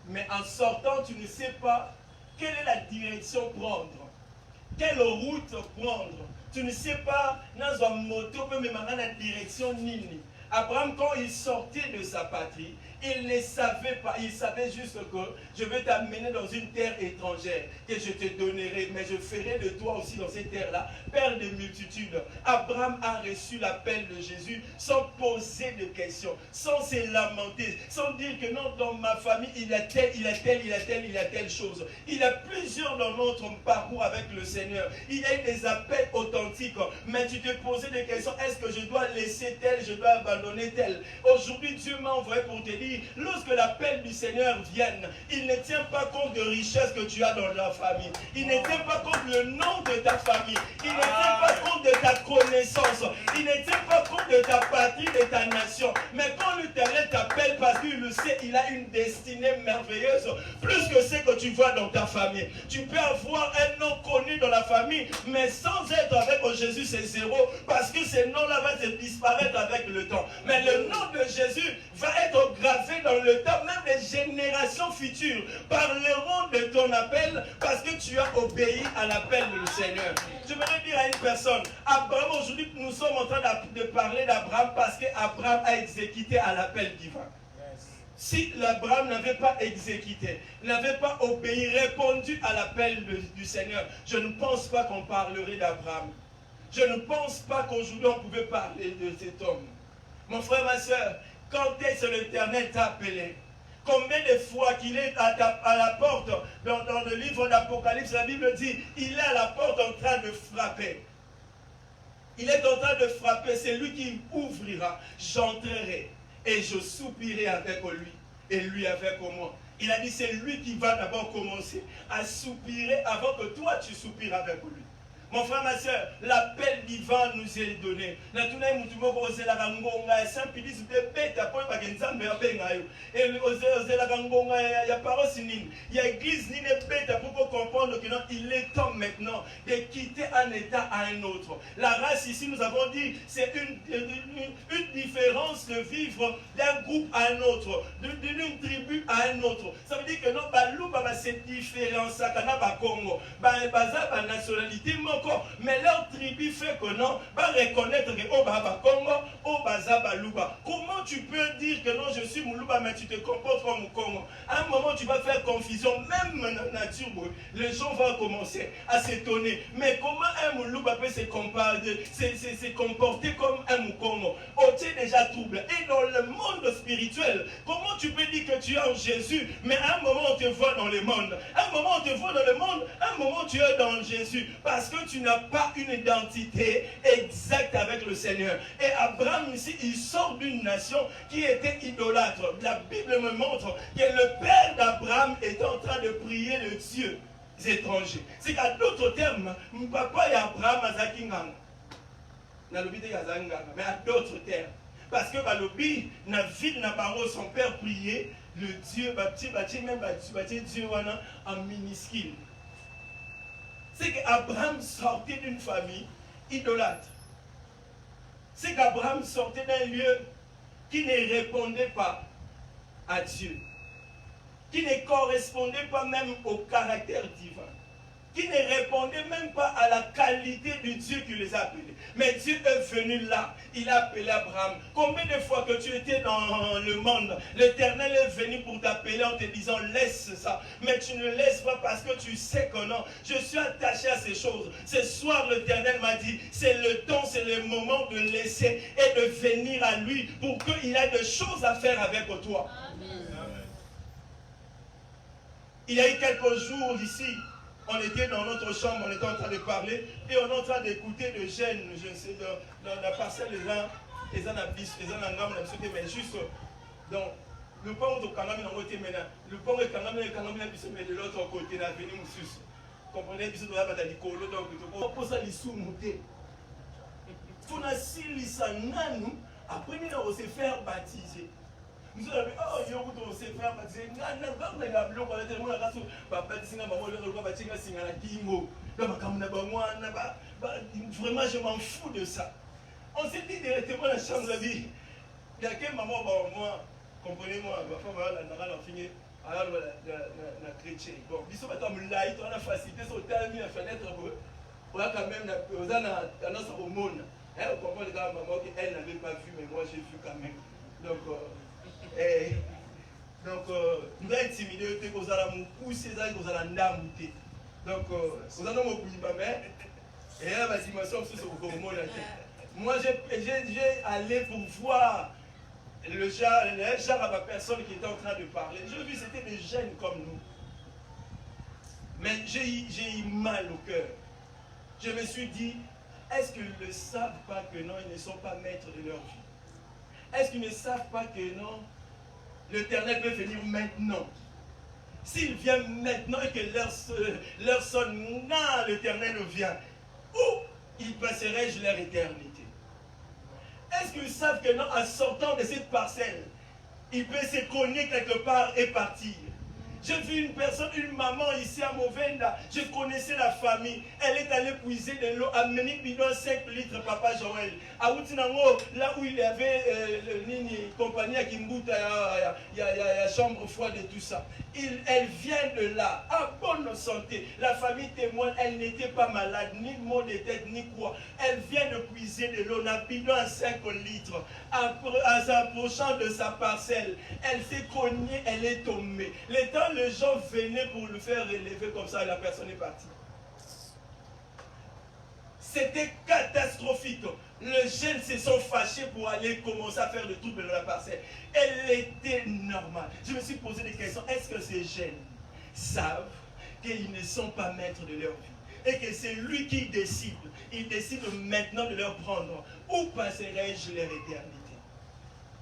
Mais en sortant, tu ne sais pas quelle est la direction prendre, quelle route prendre. Tu ne sais pas dans un moto peut me marrer la direction nini. Abraham, quand il sortait de sa patrie, il ne savait pas, il savait juste que je vais t'amener dans une terre étrangère, que je te donnerai, mais je ferai de toi aussi dans cette terre-là, père de multitudes. Abraham a reçu l'appel de Jésus sans poser de questions, sans se lamenter, sans dire que non, dans ma famille, il y a telle chose. Il y a plusieurs dans notre parcours avec le Seigneur. Il y a eu des appels authentiques, mais tu te posais des questions, est-ce que je dois laisser tel, je dois abandonner abandonné tel. Aujourd'hui, Dieu m'a envoyé pour te dire, lorsque l'appel du Seigneur vienne, il ne tient pas compte de richesses que tu as dans la famille. Il ne tient pas compte le nom de ta famille. Il ne tient pas compte de ta connaissance. Il ne tient pas compte de ta patrie, de ta nation. Mais quand l'Éternel t'appelle, parce qu'il le sait, il a une destinée merveilleuse, plus que ce que tu vois dans ta famille. Tu peux avoir un nom connu dans la famille, mais sans être avec Jésus, c'est zéro, parce que ce nom-là va disparaître avec le temps. Mais le nom de Jésus va être gravé dans le temps, même les générations futures parleront de ton appel, parce que tu as obéi à l'appel du Seigneur. Je voudrais dire à une personne, Abraham, aujourd'hui, nous sommes en train de parler d'Abraham, parce qu'Abraham a exécuté à l'appel divin. Si Abraham n'avait pas exécuté, n'avait pas obéi, répondu à l'appel du Seigneur, je ne pense pas qu'on parlerait d'Abraham. Je ne pense pas qu'aujourd'hui on pouvait parler de cet homme. Mon frère, ma soeur, quand est-ce que l'Éternel t'a appelé? Combien de fois qu'il est à la porte, dans le livre d'Apocalypse, la Bible dit, il est à la porte en train de frapper. Il est en train de frapper, c'est lui qui ouvrira. J'entrerai et je soupirai avec lui et lui avec moi. Il a dit, c'est lui qui va d'abord commencer à soupirer avant que toi tu soupires avec lui. Mon frère, ma soeur, l'appel divin nous est donné. Il y a l'église pour comprendre qu'il est temps maintenant de quitter un état à un autre. La race ici, nous avons dit, c'est une différence de vivre d'un groupe à un autre, d'une tribu à un autre. Ça veut dire que non, cette différence, ça Congo, nationalité, mais leur tribu fait que non, va reconnaître que Obaba Congo, Obaza Baluba. Comment tu peux dire que non, je suis Moulouba, mais tu te comportes comme Congo? À un moment, tu vas faire confusion, même dans la nature, les gens vont commencer à s'étonner. Mais comment un Moulouba peut se comporter comme un Moukongo? Oh, tu es déjà trouble. Et dans le monde spirituel, comment tu peux dire que tu es en Jésus, mais à un moment, on te voit dans le monde. À un moment, on te voit dans le monde, à un moment, tu es dans Jésus. Parce que tu n'as pas une identité exacte avec le Seigneur. Et Abraham ici, il sort d'une nation qui était idolâtre. La Bible me montre que le père d'Abraham est en train de prier le Dieu étranger. C'est qu'à d'autres termes, mon papa et Abraham Azakinganga. Mais à d'autres termes. Parce que Balobi, na ville na baro, son père priait le Dieu, même Dieu en minuscule. C'est qu'Abraham sortait d'une famille idolâtre. C'est qu'Abraham sortait d'un lieu qui ne répondait pas à Dieu, qui ne correspondait pas même au caractère divin, qui ne répondait même pas à la qualité du Dieu qui les a appelés. Mais Dieu est venu là, il a appelé Abraham. Combien de fois que tu étais dans le monde, l'Éternel est venu pour t'appeler en te disant laisse ça. Mais tu ne laisses pas parce que tu sais que non, je suis attaché à ces choses. Ce soir, l'Éternel m'a dit, c'est le temps, c'est le moment de laisser et de venir à lui pour qu'il ait des choses à faire avec toi. Amen. Il y a eu quelques jours ici, on était dans notre chambre, on était en train de parler et on est en train d'écouter de jeunes, je sais, dans la parcelle, les gens mais juste, donc, le pont de Kanami dans côté maintenant, le pont de Kanami mais de l'autre côté, la venue Moussus. Comprenez, puis de la bataille colo, donc, on pose ça les sous-moutés. On a si l'issananu, après, on s'est fait baptiser. Nous avons dit, oh, il y a un peu de se faire baptiser. Non, non, vraiment, je m'en fous de ça. On s'est dit directement dans la chambre, on a dit, il y a quel moment, moi, comprenez-moi, ma femme, elle a fini, la chrétien. Bon, ils sont maintenant light, on a facilité, on a mis la fenêtre, on a quand même, on a tendance au monde. On comprend les gars, maman, qu'elle n'avait pas vu, mais moi j'ai vu quand même. Donc, nous avons intimidé, nous avons poussé, nous avons ndamouté. Donc, nous avons oublié ma mère, et là, ma dimension, c'est au monde. Moi, j'ai allé pour voir le genre à ma personne qui était en train de parler. J'ai vu, c'était des jeunes comme nous. Mais j'ai eu mal au cœur. Je me suis dit, est-ce qu'ils ne savent pas que non, ils ne sont pas maîtres de leur vie? Est-ce qu'ils ne savent pas que non, l'Éternel peut venir maintenant? S'il vient maintenant et que leur sonne, non, l'Éternel vient, où ils passeraient leur éternité? Est-ce qu'ils savent que non, en sortant de cette parcelle, il peut se cogner quelque part et partir? J'ai vu une personne, une maman ici à Movenda, je connaissais la famille, elle est allée puiser de l'eau, amener bidon 5 litres, papa Joël. À Outinango, là où il y avait compagnie à Kimbuta, il y a chambre froide et tout ça. Elle vient de là, à bonne santé. La famille témoigne, elle n'était pas malade, ni maux de tête, ni quoi. Elle vient de puiser de l'eau, un bidon à 5 litres. En s'approchant de sa parcelle, elle s'est cognée, elle est tombée. Le temps, les gens venaient pour le faire relever comme ça, la personne est partie. C'était catastrophique. Les jeunes se sont fâchés pour aller commencer à faire le tour de la parcelle. Elle était normale. Je me suis posé des questions. Est-ce que ces jeunes savent qu'ils ne sont pas maîtres de leur vie et que c'est lui qui décide? Il décide maintenant de leur prendre. Où passerai-je leur éternité?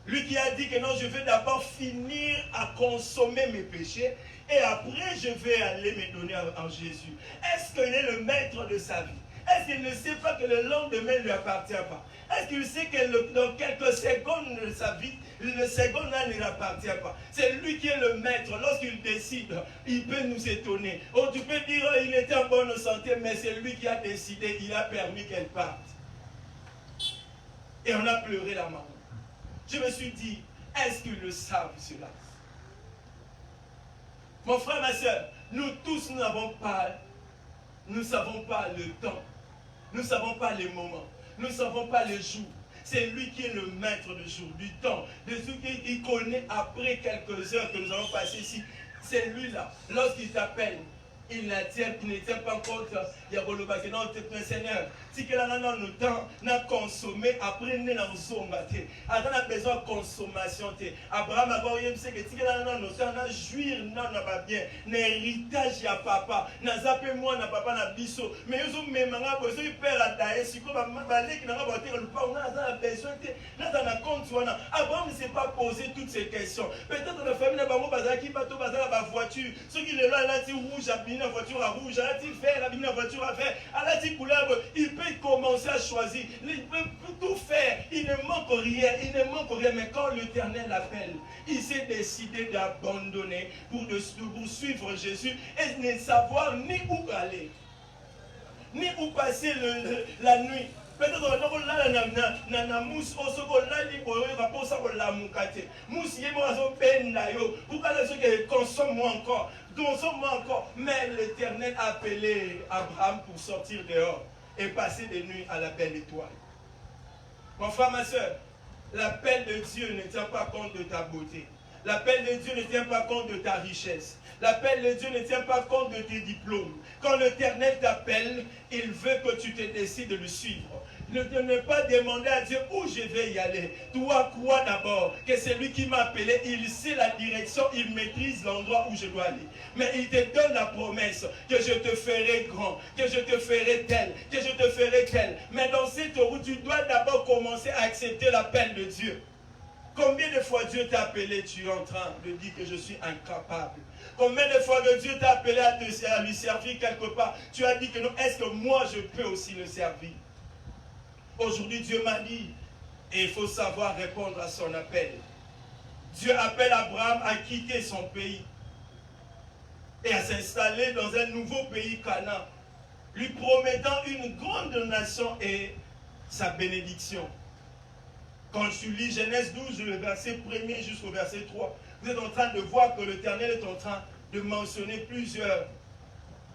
Lui qui a dit que non, je vais d'abord finir à consommer mes péchés et après je vais aller me donner en Jésus. Est-ce qu'il est le maître de sa vie? Est-ce qu'il ne sait pas que le lendemain ne lui appartient pas? Est-ce qu'il sait que dans quelques secondes de sa vie, le second-là ne lui appartient pas? C'est lui qui est le maître. Lorsqu'il décide, il peut nous étonner. Oh, tu peux dire, il était en bonne santé, mais c'est lui qui a décidé, il a permis qu'elle parte. Et on a pleuré la maman. Je me suis dit, est-ce qu'ils le savent cela? Mon frère, ma soeur, nous tous, nous savons pas le temps. Nous ne savons pas les moments. Nous ne savons pas les jours. C'est lui qui est le maître du jour, du temps. De ce qu'il connaît après quelques heures que nous allons passer ici. C'est lui-là. Lorsqu'il t'appelle, il ne tient pas compte. Il y a que non, Seigneur, si que là, dans le temps, on a consommé, après, on a consommé. On a besoin de consommation. Abraham a dit que si que là, dans le temps, on a jouir, non, on n'a bien. L'héritage, il y a papa. On zappé moi, on a papa, on a biso. Mais ils ont même besoin de père à Daïs. Si on a besoin de compte. Abraham ne s'est pas posé toutes ces questions. Peut-être la famille n'a pas qui va la voiture. Ceux qui le là, dit rouge, abîme la voiture à rouge, dit vert, abîme la voiture à vert, dit couleur, il peut commencer à choisir, il peut tout faire, il ne manque rien, mais quand l'Éternel l'appelle, il s'est décidé d'abandonner pour suivre Jésus et ne savoir ni où aller, ni où passer la nuit. Peut-être que na mousse au second là il va pas ça la mukate mousse yemo azo penda yo pour que ceux qui consomment encore mais l'Éternel a appelé Abraham pour sortir dehors et passer des nuits à la belle étoile. Mon frère, ma soeur, l'appel de Dieu ne tient pas compte de ta beauté. L'appel de Dieu ne tient pas compte de ta richesse. L'appel de Dieu ne tient pas compte de tes diplômes. Quand l'Éternel t'appelle, il veut que tu te décides de le suivre. Ne pas demander à Dieu où je vais y aller. Toi, crois d'abord que c'est lui qui m'a appelé. Il sait la direction, il maîtrise l'endroit où je dois aller. Mais il te donne la promesse que je te ferai grand, que je te ferai tel, que je te ferai tel. Mais dans cette route, tu dois d'abord commencer à accepter l'appel de Dieu. Combien de fois Dieu t'a appelé, tu es en train de dire que je suis incapable? Combien de fois que Dieu t'a appelé à lui servir quelque part, tu as dit que non, est-ce que moi je peux aussi le servir? Aujourd'hui, Dieu m'a dit, et il faut savoir répondre à son appel. Dieu appelle Abraham à quitter son pays et à s'installer dans un nouveau pays, Canaan, lui promettant une grande nation et sa bénédiction. Quand tu lis Genèse 12, le verset 1er jusqu'au verset 3, vous êtes en train de voir que l'Éternel est en train de mentionner plusieurs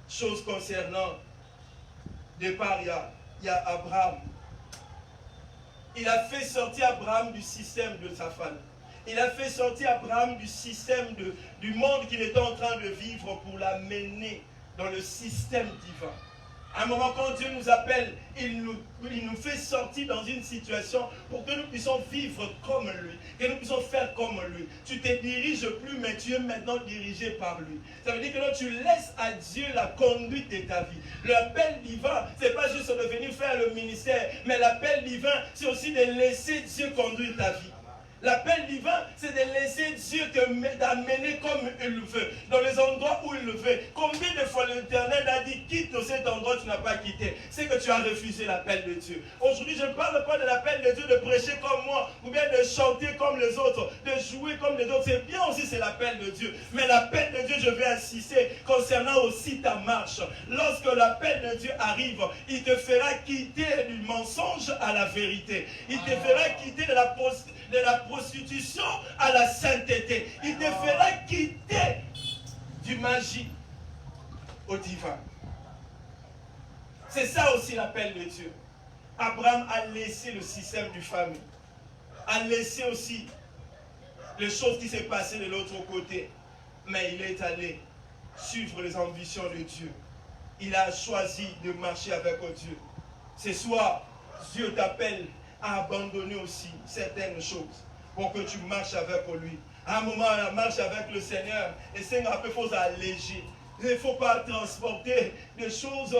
choses concernant. Départ, il y a Abraham. Il a fait sortir Abraham du système de sa famille. Il a fait sortir Abraham du système du monde qu'il était en train de vivre pour l'amener dans le système divin. À un moment, quand Dieu nous appelle, il nous fait sortir dans une situation pour que nous puissions vivre comme lui, que nous puissions faire comme lui. Tu ne te diriges plus, mais tu es maintenant dirigé par lui. Ça veut dire que là, tu laisses à Dieu la conduite de ta vie. L'appel divin, ce n'est pas juste de venir faire le ministère, mais l'appel divin, c'est aussi de laisser Dieu conduire ta vie. L'appel divin, c'est de laisser Dieu t'amener comme il le veut, dans les endroits où il le veut. Combien de fois l'Éternel a dit, quitte cet endroit, tu n'as pas quitté. C'est que tu as refusé l'appel de Dieu. Aujourd'hui, je ne parle pas de l'appel de Dieu de prêcher comme moi, ou bien de chanter comme les autres, de jouer comme les autres. C'est bien aussi, c'est l'appel de Dieu. Mais l'appel de Dieu, je vais insister concernant aussi ta marche. Lorsque l'appel de Dieu arrive, il te fera quitter du mensonge à la vérité. Il te fera quitter de la prostitution à la sainteté. Il te fera quitter du magie au divin. C'est ça aussi l'appel de Dieu. Abraham a laissé le système du famille, a laissé aussi les choses qui s'est passées de l'autre côté, mais il est allé suivre les ambitions de Dieu. Il a choisi de marcher avec Dieu. Ce soir, Dieu t'appelle à abandonner aussi certaines choses pour que tu marches avec lui. À un moment, la marche avec le Seigneur, et c'est un peu faut alléger. Il ne faut pas transporter des choses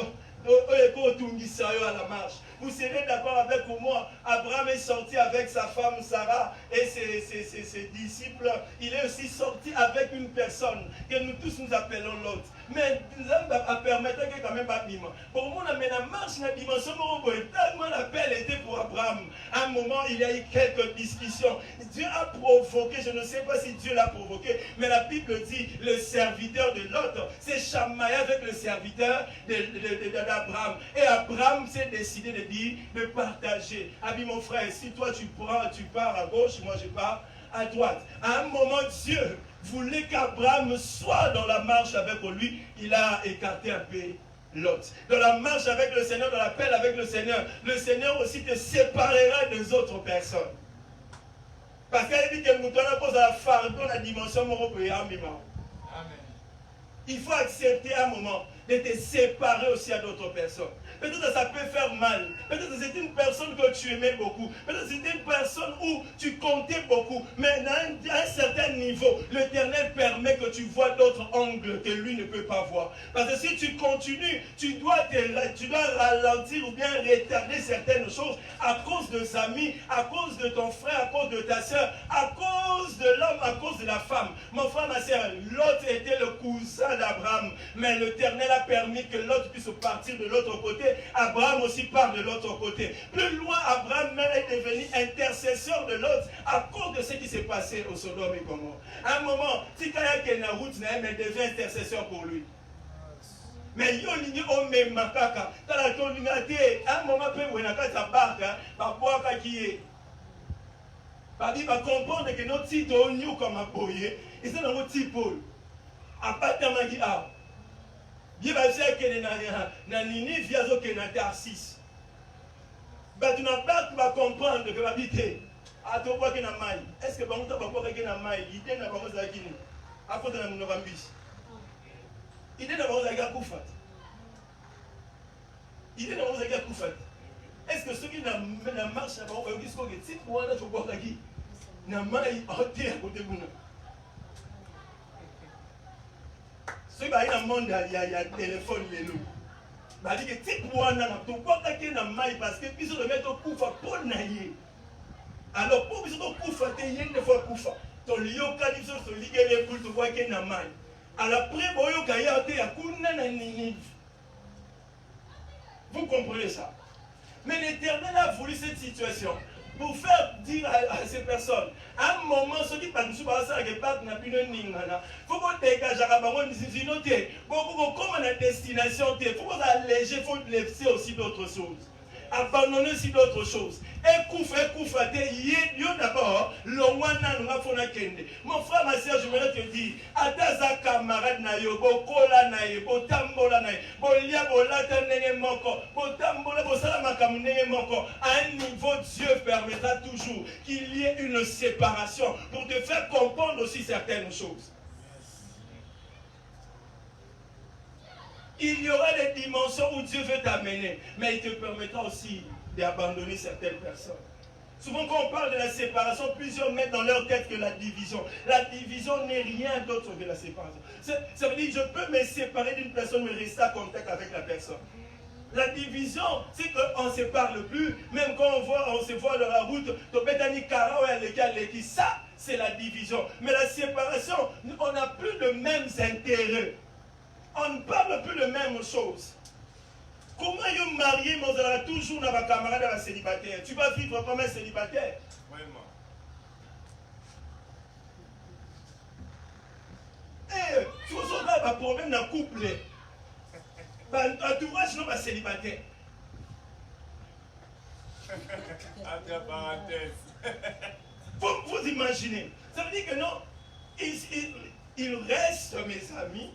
à la marche. Vous serez d'accord avec moi, Abraham est sorti avec sa femme Sarah et ses disciples. Il est aussi sorti avec une personne que nous tous nous appelons l'autre. Mais nous allons permettre que quand même pas vivre. Pour moi, on a la marche dans la dimension tellement l'appel était pour Abraham. À un moment, il y a eu quelques discussions. Dieu a provoqué, je ne sais pas si Dieu l'a provoqué, mais la Bible dit le serviteur de l'autre s'est chamaillé avec le serviteur d'Abraham. Et Abraham s'est décidé de partager. Abi mon frère, si toi tu pars à gauche, moi je pars à droite. À un moment, Dieu voulait qu'Abraham soit dans la marche avec lui. Il a écarté un peu l'autre. Dans la marche avec le Seigneur, dans l'appel avec le Seigneur aussi te séparera des autres personnes. Parce qu'il dit que nous pose à la fardeau la dimension européenne. Il faut accepter un moment de te séparer aussi à d'autres personnes. Peut-être que ça peut faire mal. Peut-être que c'est une personne que tu aimais beaucoup. Peut-être que c'est une personne où tu comptais beaucoup. Mais à un certain niveau, l'Éternel permet que tu vois d'autres angles que lui ne peut pas voir. Parce que si tu continues, tu dois ralentir ou bien retarder certaines choses à cause de tes amis, à cause de ton frère, à cause de ta soeur, à cause de l'homme, à cause de la femme. Mon frère, ma soeur, Lot était le cousin d'Abraham. Mais l'Éternel a permis que l'autre puisse partir de l'autre côté. Abraham aussi part de l'autre côté. Plus loin, Abraham même est devenu intercesseur de l'autre à cause de ce qui s'est passé au Sodome et Gomorrhe. À un moment, si Kaya Kenaout devient intercesseur pour lui. Mais yo ligne o me makaka. Tala to lingate. À un moment, peu où n'a pas barque, ba boaka qui est. Babi va comprendre que notre titre au new comme un boyer. Et c'est dans notre type. À part de magi a. Il va dire que na nini viazo que na Tarsis. Bah tu n'as pas tu vas comprendre que va vite. À toi quoi que na mai. Est-ce que bango ta ba quoi que na mai, idée na bango za kini. À côté na mon bambis. Idée na bango za ga kufat. Idée na bango za ga kufat. Est-ce que ceux qui na marche na bango qui sont que type wana to quoi qui na mai hôtel à côté buna. Ceux qui ont un monde, il y a téléphone, les loups. Il dit que si pour un an, tu peux pas qu'il y ait un mail parce que puis se mettre au koufa pour nailler. Alors pour se mettre au koufa, tu y a une fois koufa. Ton lion calypso se ligue les poules, tu vois qu'il y a un mail. Alors après, boyo kaya te ya kuna na nini. Vous comprenez ça? Mais l'Éternel a voulu cette situation pour faire dire à ces personnes, à un moment, ceux qui parlent de ça, ils partent n'a plus de ningana. Faut qu'on dégage à Rabaron, ils ont été, comme la destination, il faut qu'on alléger, il faut laisser aussi d'autres choses. Abandonner aussi d'autres choses. D'abord, mon frère, ma soeur, je voulais te dire, Adaza camarade na yo, bokola na yo, botambola na yo, bolia bolata nenge moko, botambola bosala makamu nenge moko. À un niveau, Dieu permettra toujours qu'il y ait une séparation pour te faire comprendre aussi certaines choses. Il y aura des dimensions où Dieu veut t'amener, mais il te permettra aussi d'abandonner certaines personnes. Souvent quand on parle de la séparation, plusieurs mettent dans leur tête que la division. La division n'est rien d'autre que la séparation. Ça veut dire que je peux me séparer d'une personne mais rester en contact avec la personne. La division, c'est qu'on ne se parle plus. Même quand on se voit dans la route, ça, c'est la division. Mais la séparation, on n'a plus les mêmes intérêts. On ne parle plus les mêmes choses. Comment vous mariez, mais vous aurez toujours dans vos camarades célibataires? Tu vas vivre comme un célibataire. Vraiment. Eh, tu as un problème dans le couple. Entourage, non, célibataire. Entre parenthèses. Vous imaginez. Ça veut dire que non, il reste mes amis,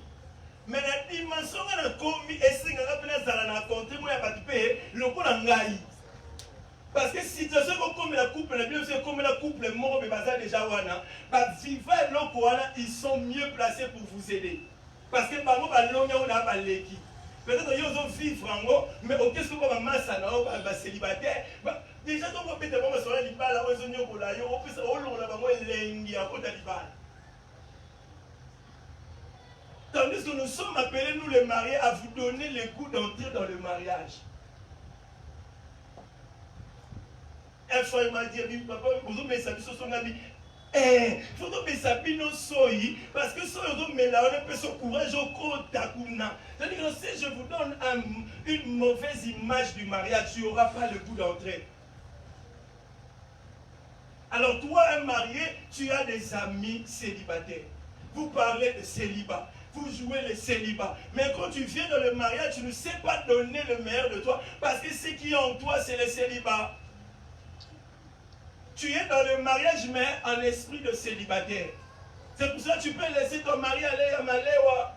mais la dimension de la commis est ce que parce que si tu sais comme la couple, comme la couple mort, mais déjà wana, ils sont mieux placés pour vous aider. Parce que par exemple, on a l'équipe. Peut-être qu'ils ont vivre en haut, mais qu'est-ce que vous avez massé en célibataire? Déjà, quand vous avez des moments sur les balles, vous avez des tandis que nous sommes appelés, nous les mariés, à vous donner le goût d'entrer dans le mariage. Un frère m'a dit, papa, vous avez mis sur son ami. Il faut que Sabino soyi, parce que si on met là, on peut se courage au Kotakuna. C'est-à-dire que si je vous donne une mauvaise image du mariage, tu n'auras pas le goût d'entrer. Alors, toi, un marié, tu as des amis célibataires. Vous parlez de célibat. Vous jouez le célibat. Mais quand tu viens dans le mariage, tu ne sais pas donner le meilleur de toi. Parce que ce qui est en toi, c'est le célibat. Tu es dans le mariage, mais en esprit de célibataire. C'est pour ça que tu peux laisser ton mari aller à Maléwa.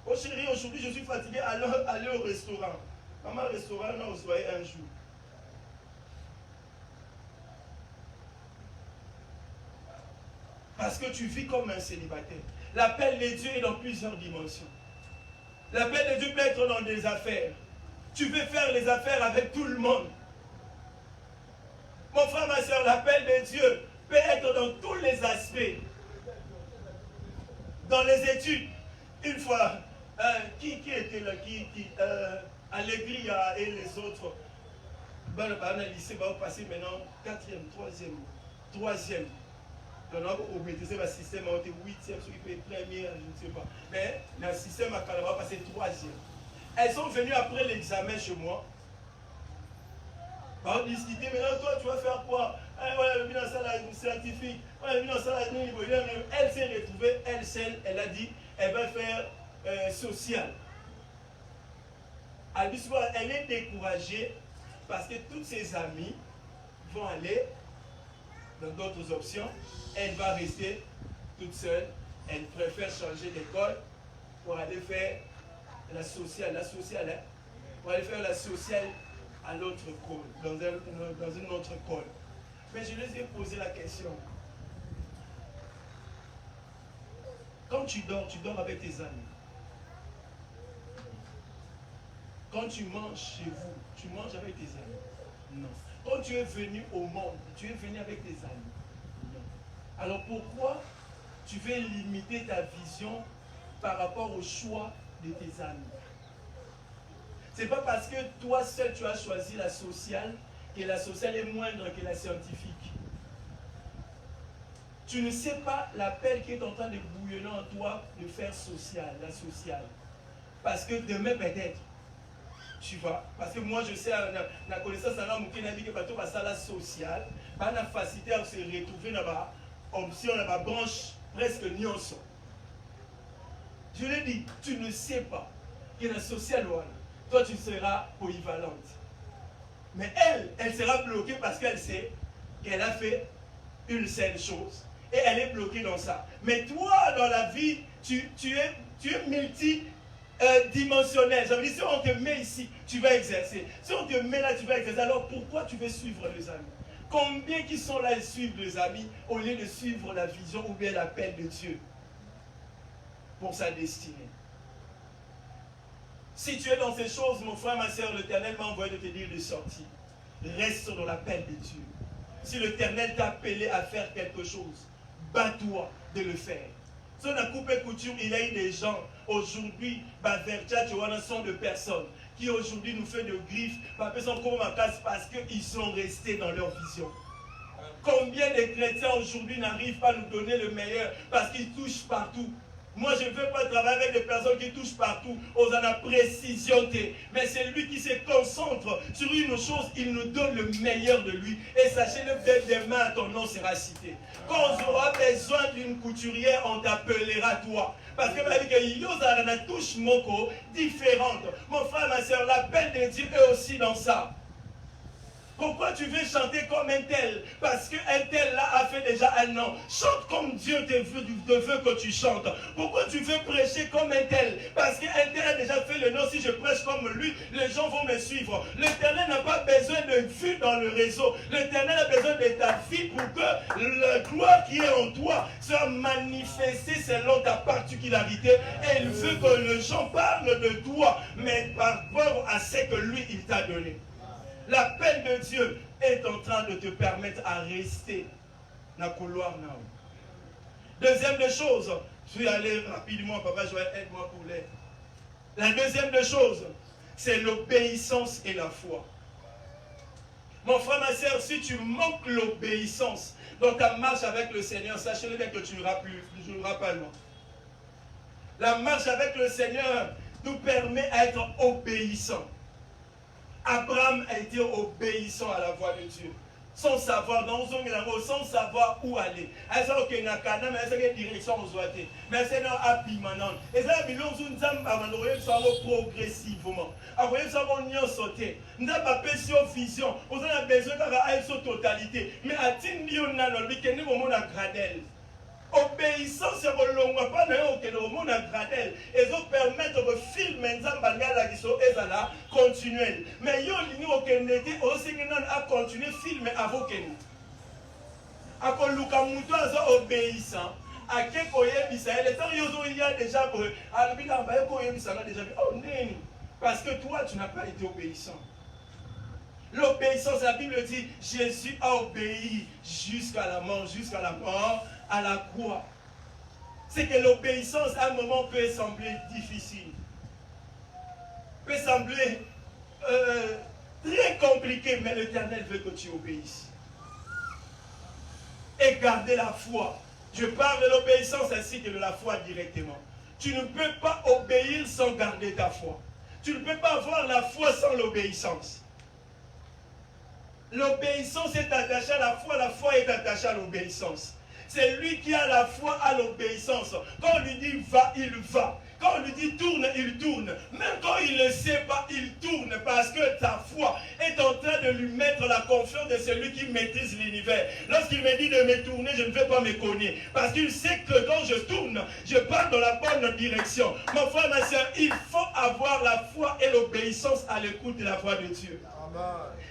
Oh chérie, aujourd'hui je suis fatigué, aller au restaurant. Maman, restaurant, non, on se voyait un jour. Parce que tu vis comme un célibataire. L'appel de Dieu est dans plusieurs dimensions. L'appel de Dieu peut être dans des affaires. Tu veux faire les affaires avec tout le monde. Mon frère, ma soeur, l'appel de Dieu peut être dans tous les aspects. Dans les études. Une fois, qui était là, à l'église et les autres, dans le lycée, va passer maintenant 4e, 3e. Donc, on mettait le système, on était 8e, ceux qui étaient première, je ne sais pas. Mais le système va passer 3e. Elles sont venues après l'examen chez moi. On discutait, maintenant toi tu vas faire quoi? Elle est dans la salle scientifique, elle est dans la salle elle s'est retrouvée, elle seule, elle a dit, elle va faire social. Elle est découragée parce que toutes ses amies vont aller dans d'autres options. Elle va rester toute seule. Elle préfère changer d'école pour aller faire la sociale. Pour aller faire la sociale à l'autre col, dans une autre col. Mais je les ai posé la question. Quand tu dors avec tes amis. Quand tu manges chez vous, tu manges avec tes amis. Non. Quand tu es venu au monde, tu es venu avec tes amis. Non. Alors pourquoi tu veux limiter ta vision par rapport au choix de tes amis? Ce n'est pas parce que toi seul tu as choisi la sociale que la sociale est moindre que la scientifique. Tu ne sais pas l'appel qui est en train de bouillonner en toi de faire la sociale. Parce que demain peut-être, tu vois, parce que moi je sais, la connaissance à la sociale, la facilité à se retrouver dans la option, dans la branche presque nyonso. Je l'ai dit, tu ne sais pas que la sociale, toi tu seras polyvalente. Mais elle sera bloquée parce qu'elle sait qu'elle a fait une seule chose. Et elle est bloquée dans ça. Mais toi, dans la vie, tu es multidimensionnel. Ça veut dire, si on te met ici, tu vas exercer. Si on te met là, tu vas exercer. Alors pourquoi tu veux suivre les amis? Combien qui sont là et suivent les amis au lieu de suivre la vision ou bien l'appel de Dieu pour sa destinée? Si tu es dans ces choses, mon frère, ma soeur, l'Éternel m'a envoyé de te dire de sortir. Reste dans l'appel de Dieu. Si l'Éternel t'a appelé à faire quelque chose, bats-toi de le faire. Sur la coupe et couture, il y a eu des gens, aujourd'hui, sont de personnes qui aujourd'hui nous fait de griffes, parce qu'ils sont restés dans leur vision. Combien de chrétiens aujourd'hui n'arrivent pas à nous donner le meilleur parce qu'ils touchent partout? Moi, je ne veux pas travailler avec des personnes qui touchent partout, aux la précision, mais c'est lui qui se concentre sur une chose, il nous donne le meilleur de lui. Et sachez-le, dès demain, ton nom sera cité. Quand on aura besoin d'une couturière, on t'appellera toi. Parce que il y a une touche moko différente. Mon frère, ma soeur, l'appel de Dieu est aussi dans ça. Pourquoi tu veux chanter comme un tel? Parce qu'un tel là a fait déjà un an. Chante comme Dieu te veut que tu chantes. Pourquoi tu veux prêcher comme un tel? Parce qu'un tel a déjà fait le nom. Si je prêche comme lui, les gens vont me suivre. L'Éternel n'a pas besoin de vue dans le réseau. L'Éternel a besoin de ta vie pour que la gloire qui est en toi soit manifestée selon ta particularité. Et il veut que les gens parlent de toi, mais par rapport à ce que lui, il t'a donné. L'appel de Dieu est en train de te permettre à rester dans le couloir. Deuxième des choses, je vais aller rapidement, papa Joël, aide-moi pour l'aide. La deuxième des choses, c'est l'obéissance et la foi. Mon frère, ma soeur, si tu manques l'obéissance dans ta marche avec le Seigneur, sachez-le bien que tu ne joueras pas loin. La marche avec le Seigneur nous permet d'être obéissants. Abraham a été obéissant à la voix de Dieu. Sans savoir, sans savoir où aller. Mais c'est direction mais c'est dans Abimanan. Et ça, progressivement. Après ça, on y a sauté. Nous avons pas vision. On a besoin de totalité. Mais à Tindio, on a le gradel. Obéissance, c'est que l'on n'a pas de monde à gradel. Et ça permet de filmer la continuer. Mais il y a à continuer à filmer avant que nous. À quoi Lukamuto a obéissant. À quel point il y a déjà parce que toi, tu n'as pas été obéissant. L'obéissance, la Bible dit, Jésus a obéi jusqu'à la mort, à la croix. C'est que l'obéissance, à un moment, peut sembler difficile. Peut sembler très compliqué, mais l'Éternel veut que tu obéisses. Et garder la foi. Je parle de l'obéissance ainsi que de la foi directement. Tu ne peux pas obéir sans garder ta foi. Tu ne peux pas avoir la foi sans l'obéissance. L'obéissance est attachée à la foi est attachée à l'obéissance. C'est lui qui a la foi à l'obéissance. Quand on lui dit va, il va. Quand on lui dit tourne, il tourne. Même quand il ne sait pas, il tourne. Parce que ta foi est en train de lui mettre la confiance de celui qui maîtrise l'univers. Lorsqu'il me dit de me tourner, je ne vais pas me cogner. Parce qu'il sait que quand je tourne, je pars dans la bonne direction. Mon frère, ma soeur, il faut avoir la foi et l'obéissance à l'écoute de la voix de Dieu.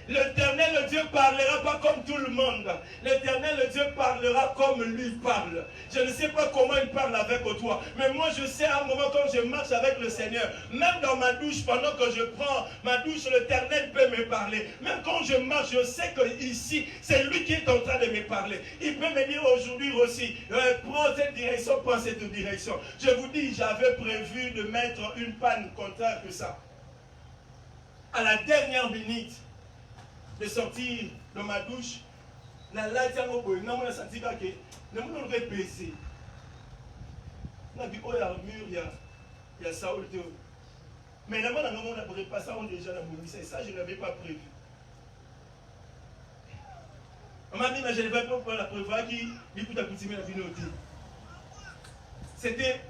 L'Éternel Dieu parlera pas comme tout le monde. L'Éternel Dieu parlera comme lui parle. Je ne sais pas comment il parle avec toi. Mais moi je sais à un moment quand je marche avec le Seigneur. Même dans ma douche, pendant que je prends ma douche, l'Éternel peut me parler. Même quand je marche, je sais que ici, c'est lui qui est en train de me parler. Il peut me dire aujourd'hui aussi, prends cette direction, prends cette direction. Je vous dis, j'avais prévu de mettre une panne contraire que ça. À la dernière minute, de sortir de ma douche, la light a senti que je me suis baissé. Je me suis dit, oh, il y a un mur, il y a Saoul. Mais là, on a repassé déjà dans mon lycée. Ça, je ne l'avais pas prévu. On m'a dit, mais je ne vais pas la prévoir qui écoute à coutumer la vinauté. C'était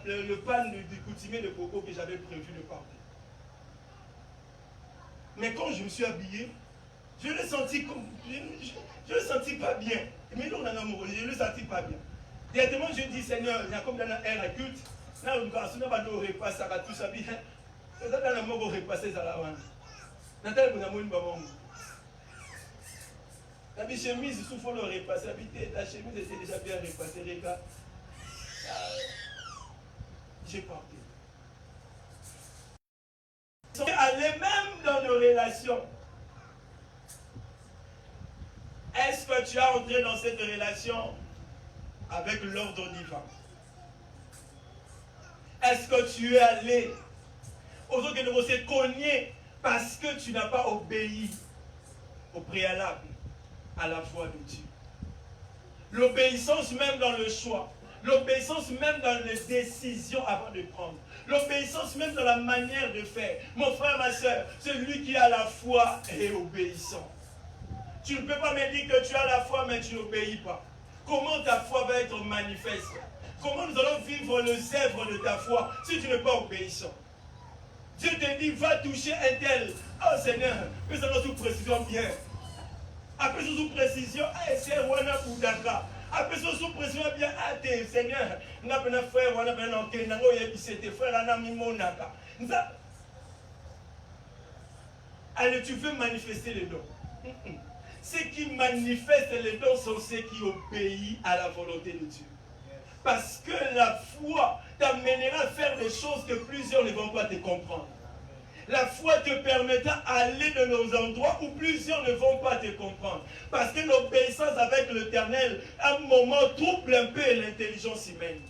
le pan du coutumier de coco que j'avais prévu de porter. Mais quand je me suis habillé, je l'ai senti comme. Je le senti pas bien. Mais là, on a un amoureux, je le senti pas bien. Directement, je dis, Seigneur, il y a comme dans la air à culte. Là, on va nous repasser, ça va tout ça bien. Et là, on va repasser ça là-bas. Nathalie, on a mon maman. La chemise, il faut le repasser. Ta chemise était déjà bien repassée. Regarde. J'ai porté. Aller même dans nos relations. Est-ce que tu as entré dans cette relation avec l'ordre divin? Est-ce que tu es allé aux autres que vous êtes cogné parce que tu n'as pas obéi au préalable à la voix de Dieu? L'obéissance même dans le choix, l'obéissance même dans les décisions avant de prendre, l'obéissance même dans la manière de faire. Mon frère, ma soeur, celui qui a la foi est obéissant. Tu ne peux pas me dire que tu as la foi mais tu n'obéis pas. Comment ta foi va être manifeste? Comment nous allons vivre les œuvres de ta foi si tu n'es pas obéissant? Dieu te dit, va toucher un tel. Oh Seigneur, que ça va sous précision bien. Après sous précision, c'est Wana Boudaka. Après sous précision bien, Seigneur, nous avons un frère, on a un enquête, nous avons un frère, on a mis mon naka. Allez, tu veux manifester les dons. Ceux qui manifestent les dons sont ceux qui obéissent à la volonté de Dieu. Parce que la foi t'amènera à faire des choses que plusieurs ne vont pas te comprendre. La foi te permettra d'aller dans nos endroits où plusieurs ne vont pas te comprendre. Parce que l'obéissance avec l'Éternel, à un moment, trouble un peu l'intelligence humaine.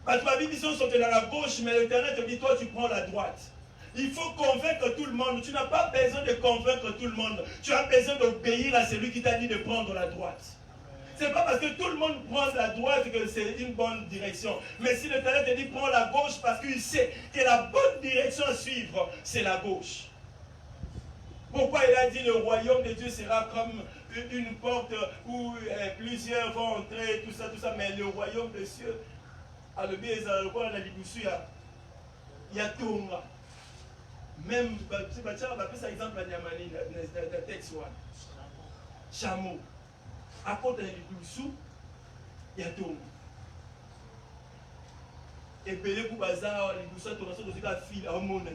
Parce que la Bible dit qu'ils sont dans la gauche, mais l'Éternel te dit, toi tu prends la droite. Il faut convaincre tout le monde. Tu n'as pas besoin de convaincre tout le monde. Tu as besoin d'obéir à celui qui t'a dit de prendre la droite. Ce n'est pas parce que tout le monde prend la droite que c'est une bonne direction. Mais si l'Éternel te dit prends la gauche parce qu'il sait que la bonne direction à suivre, c'est la gauche. Pourquoi il a dit le royaume de Dieu sera comme une porte où plusieurs vont entrer, tout ça, mais le royaume des cieux, à le bien, il y a tout. Même, c'est pas ça exemple à Niamani, dans le texte, chameau. À côté de l'Iboussou, il y a tout. Et Belé pour Bazar, l'Iboussou, tout ça, tout ça, fil à un monde.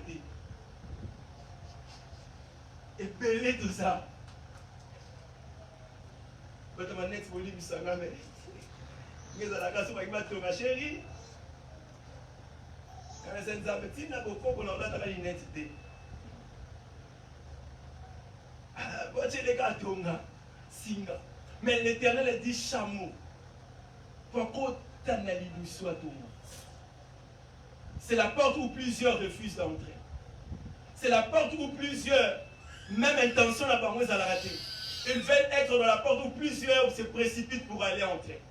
Et Belé tout ça. Mais tu m'as net pour lui, ça m'a mais. Mais à la casse, il m'a dit, ma chérie. Quand c'est une zapetine, il y a beaucoup de gens qui ont une identité. Moi, j'ai les gars, Singa. Mais l'Éternel a dit chameau. Pourquoi t'as soit tout? C'est la porte où plusieurs refusent d'entrer. C'est la porte où plusieurs, même intention n'a pas moins à la rater. Ils veulent être dans la porte où plusieurs se précipitent pour aller entrer.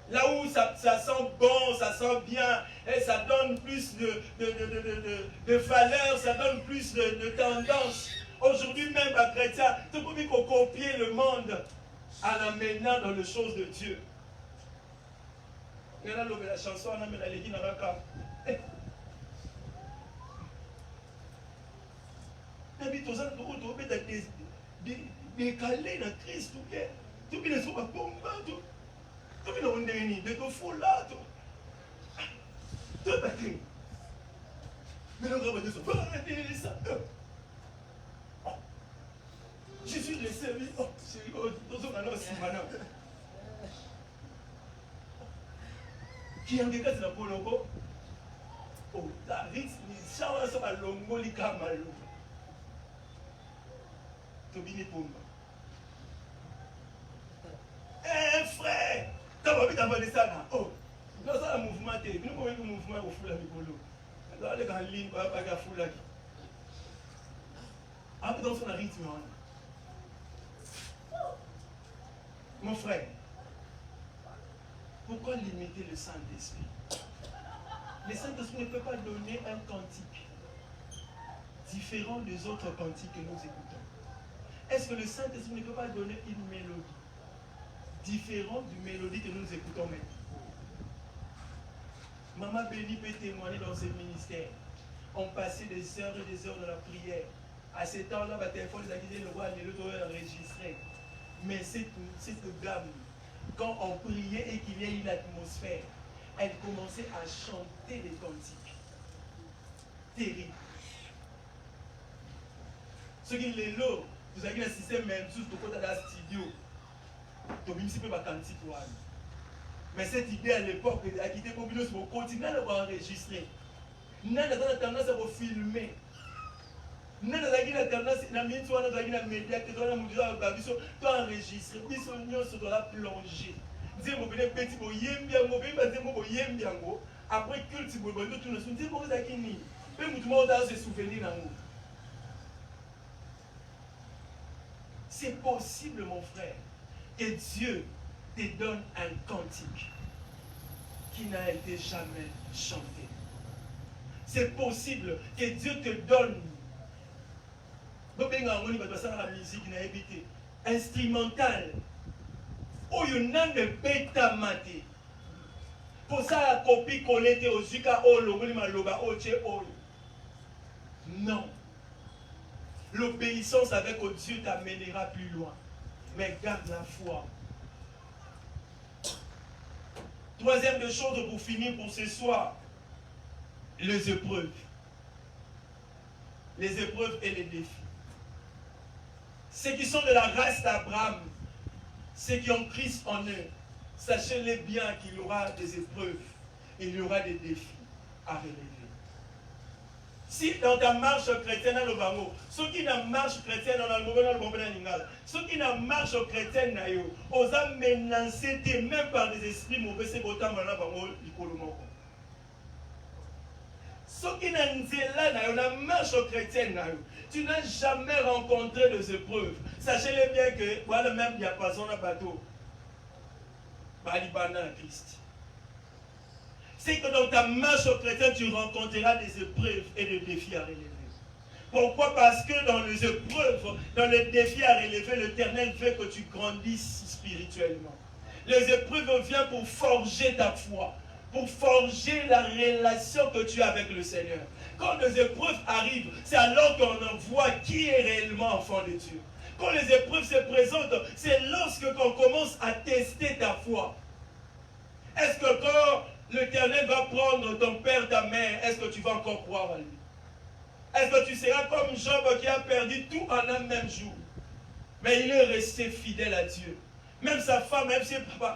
Là où ça sent bon, ça sent bien, et ça donne plus de valeur, ça donne plus de tendance. Aujourd'hui même, à chrétien, tout le monde qu'on copie le monde en l'amenant dans les choses de Dieu. Il y a la chanson, on a mis la légui dans la cave. D'habitude, on a décalé dans Christ, tout qui ne sont pas bon, tout qui ne sont pas bon, fou là, tout est mais nous avons dit ça. Je suis le service. Oh, c'est aussi maintenant. Qui en décale c'est la polongo? Oh, la risque, les gens sont à longo, les camalou. Tobini Pomba. Eh, frère! T'as pas vu d'avoir des ça? Oh, nous avons un mouvement, nous avons un mouvement au fou la Mipolo. Nous avons un ligne, pas de fou là. Après, dans son rythme, mon frère, pourquoi limiter le Saint-Esprit? Le Saint-Esprit ne peut pas donner un cantique différent des autres cantiques que nous écoutons. Est-ce que le Saint-Esprit ne peut pas donner une mélodie différente du mélodie que nous écoutons maintenant? Maman Béni peut témoigner dans ce ministère. On passait des heures et des heures de la prière. À ce temps-là, ma téléphone les a dit le roi et l'autre enregistré. Mais cette gamme, quand on priait et qu'il y a une atmosphère, elle commençait à chanter des cantiques. Terrible. Ce qui est là, vous avez un système même sous le côté de la studio. Donc, il ne peut pas cantique. Mais cette idée à l'époque, elle a quitté Bobinos pour continuer à enregistrer. Nous avons tendance à vous filmer. Nous avons tendance à nous médias, à enregistrer. Nous avons plongé. Nous avons petit Après culte, si vous voulez, tout le monde dit, pourquoi ça qui ni? Même tout le monde a ses souvenirs dans nous. C'est possible, mon frère, que Dieu te donne un cantique qui n'a été jamais chanté. C'est possible que Dieu te donne la musique instrumentale. Oh, il y a une bêta maté. Pour ça, la copie collée au Zika, oh, non. L'obéissance avec Dieu t'amènera plus loin. Mais garde la foi. Troisième des choses pour finir pour ce soir, les épreuves. Les épreuves et les défis. Ceux qui sont de la race d'Abraham, ceux qui ont Christ en eux, sachez-les bien qu'il y aura des épreuves, il y aura des défis à relever. Si dans ta marche chrétienne dans le bango, ceux qui n'ont marche chrétienne dans le bango, ceux qui n'ont marche chrétienne dans le bango, ils ont menacé même par des esprits mauvais, c'est autant dans le bango, ceux qui n'ont pas marche chrétienne, tu n'as jamais rencontré des épreuves. Sachez-le bien que voilà même diapason à bateau. Balibana Christ. C'est que dans ta marche chrétienne, tu rencontreras des épreuves et des défis à relever. Pourquoi? Parce que dans les épreuves, dans les défis à relever, l'Éternel veut que tu grandisses spirituellement. Les épreuves viennent pour forger ta foi, pour forger la relation que tu as avec le Seigneur. Quand les épreuves arrivent, c'est alors qu'on voit qui est réellement enfant de Dieu. Quand les épreuves se présentent, c'est lorsque on commence à tester ta foi. Est-ce que quand l'Éternel va prendre ton père, ta mère, est-ce que tu vas encore croire à lui? Est-ce que tu seras comme Job qui a perdu tout en un même jour? Mais il est resté fidèle à Dieu. Même sa femme, même ses papas,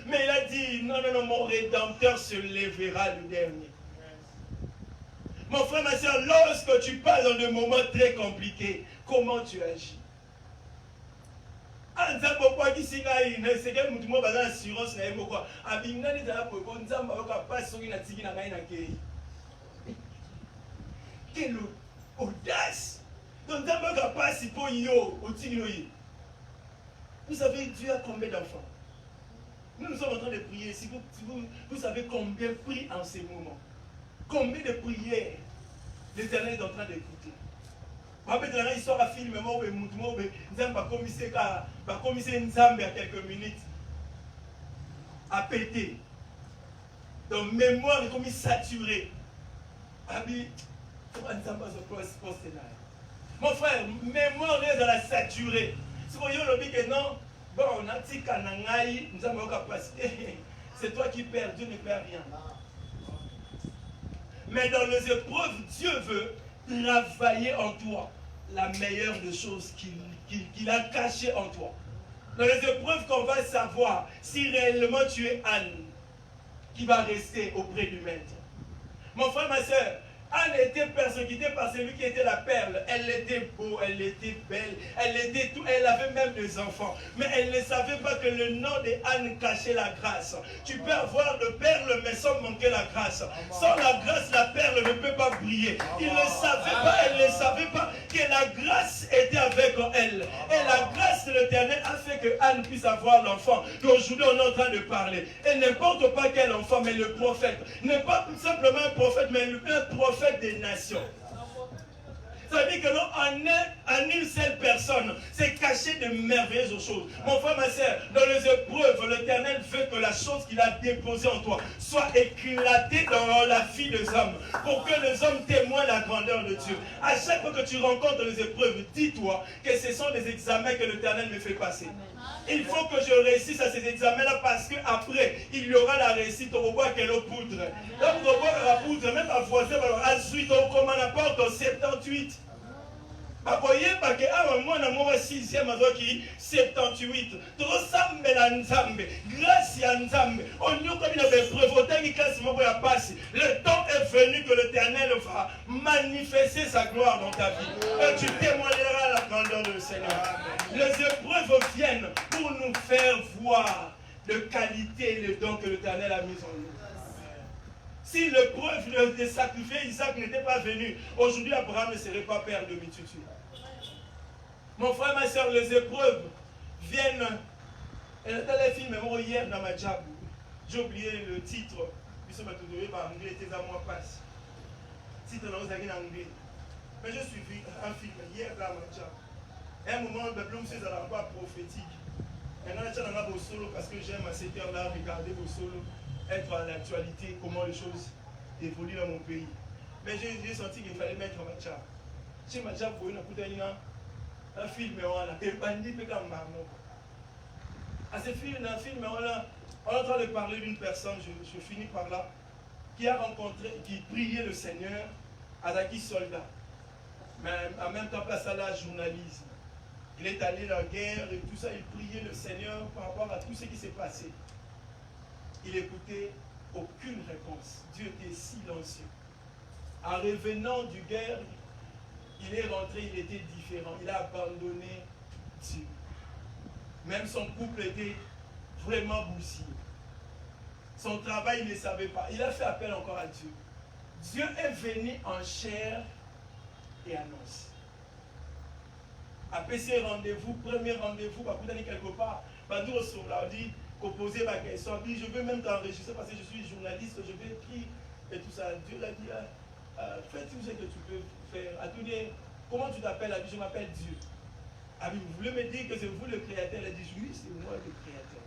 mais il a dit, non, non, non, mon Rédempteur se lèvera le dernier. Mon frère, ma soeur, lorsque tu passes dans des moments très compliqués, comment tu agis? Quelle audace! Vous savez, Dieu a combien d'enfants? Nous sommes en train de prier. Si vous savez combien prie en ces moments, combien de prières l'Éternel est en train d'écouter. Il sort à film, Nzambe à quelques minutes à péter. Donc, mémoire est comme saturée. Mon frère, mémoire est dans la saturée. Si vous voyez le dit que non, bon, on a dit qu'Anangaï, nous avons capacité. C'est toi qui perds, Dieu ne perd rien. Mais dans les épreuves, Dieu veut travailler en toi la meilleure des choses qu'il a cachées en toi. Dans les épreuves qu'on va savoir si réellement tu es Anne qui va rester auprès du maître. Mon frère, ma soeur, Anne était persécutée par celui qui était la perle. Elle était beau, elle était belle, elle était tout, elle avait même des enfants. Mais elle ne savait pas que le nom d'Anne cachait la grâce. Tu peux avoir de perles, mais sans manquer la grâce. Sans la grâce, la perle ne peut pas briller. Il ne savait pas, elle ne savait pas que la grâce était avec elle. Et la grâce de l'Éternel a fait que Anne puisse avoir l'enfant d'aujourd'hui on est en train de parler. Et n'importe pas quel enfant, mais le prophète. N'est pas simplement un prophète, mais un prophète des nations. Ça veut dire que non, en une seule personne, c'est caché de merveilleuses choses. Mon frère, ma soeur, dans les épreuves, l'Éternel veut que la chose qu'il a déposée en toi soit éclatée dans la vie des hommes, pour que les hommes témoignent la grandeur de Dieu. À chaque fois que tu rencontres les épreuves, dis-toi que ce sont des examens que l'Éternel me fait passer. Il faut que je réussisse à ces examens-là parce qu'après, il y aura la réussite. On va voir quelle poudre. Là, on va voir la poudre, même à voisin, à suite, on commande la porte au 78. Vous voyez, parce que moi, je suis 6e, 78. Grâce à Nzambe, on y a comme une épreuve, le temps est venu que l'Éternel va manifester sa gloire dans ta vie. Et tu témoigneras la grandeur du Seigneur. Les épreuves viennent pour nous faire voir de qualité et le don que l'Éternel a mis en nous. Si l'épreuve de sacrifier Isaac n'était pas venue, aujourd'hui Abraham ne serait pas père de multitude. Mon frère, ma soeur, les épreuves viennent. Et dans les films, même hier dans ma job, j'ai oublié le titre. Puisque ma tutorie par anglais était à moi passe. Titre dans en anglais. Mais j'ai suivi un film hier dans ma job. À un moment, le blum c'est dans la prophétique. Maintenant, je suis dans vos solos parce que j'aime à cette heure-là regarder vos solos, être à l'actualité, comment les choses évoluent dans mon pays. Mais j'ai senti qu'il fallait mettre ma job. Chez ma job, vous voyez, un film, on a des bandits, mais comme maman. À ce film, dans un film, on est en train de parler d'une personne, je finis par là, qui a rencontré, qui priait le Seigneur, Azaki soldat. Mais en même temps, place à la journalisme. Il est allé dans la guerre et tout ça, il priait le Seigneur par rapport à tout ce qui s'est passé. Il n'écoutait aucune réponse. Dieu était silencieux. En revenant du guerre, il est rentré, il était différent. Il a abandonné Dieu. Même son couple était vraiment bousillé. Son travail, il ne savait pas. Il a fait appel encore à Dieu. Dieu est venu en chair et en os. Après ces rendez-vous, premier rendez-vous, vous allez quelque part, nous on dit qu'on posait ma question, je veux même t'enregistrer parce que je suis journaliste, je vais écrire et tout ça. Dieu l'a dit, fais tout ce que tu peux faire. Comment tu t'appelles? Je m'appelle Dieu. Vous voulez me dire que c'est vous le créateur? Elle a dit, oui, c'est moi le créateur.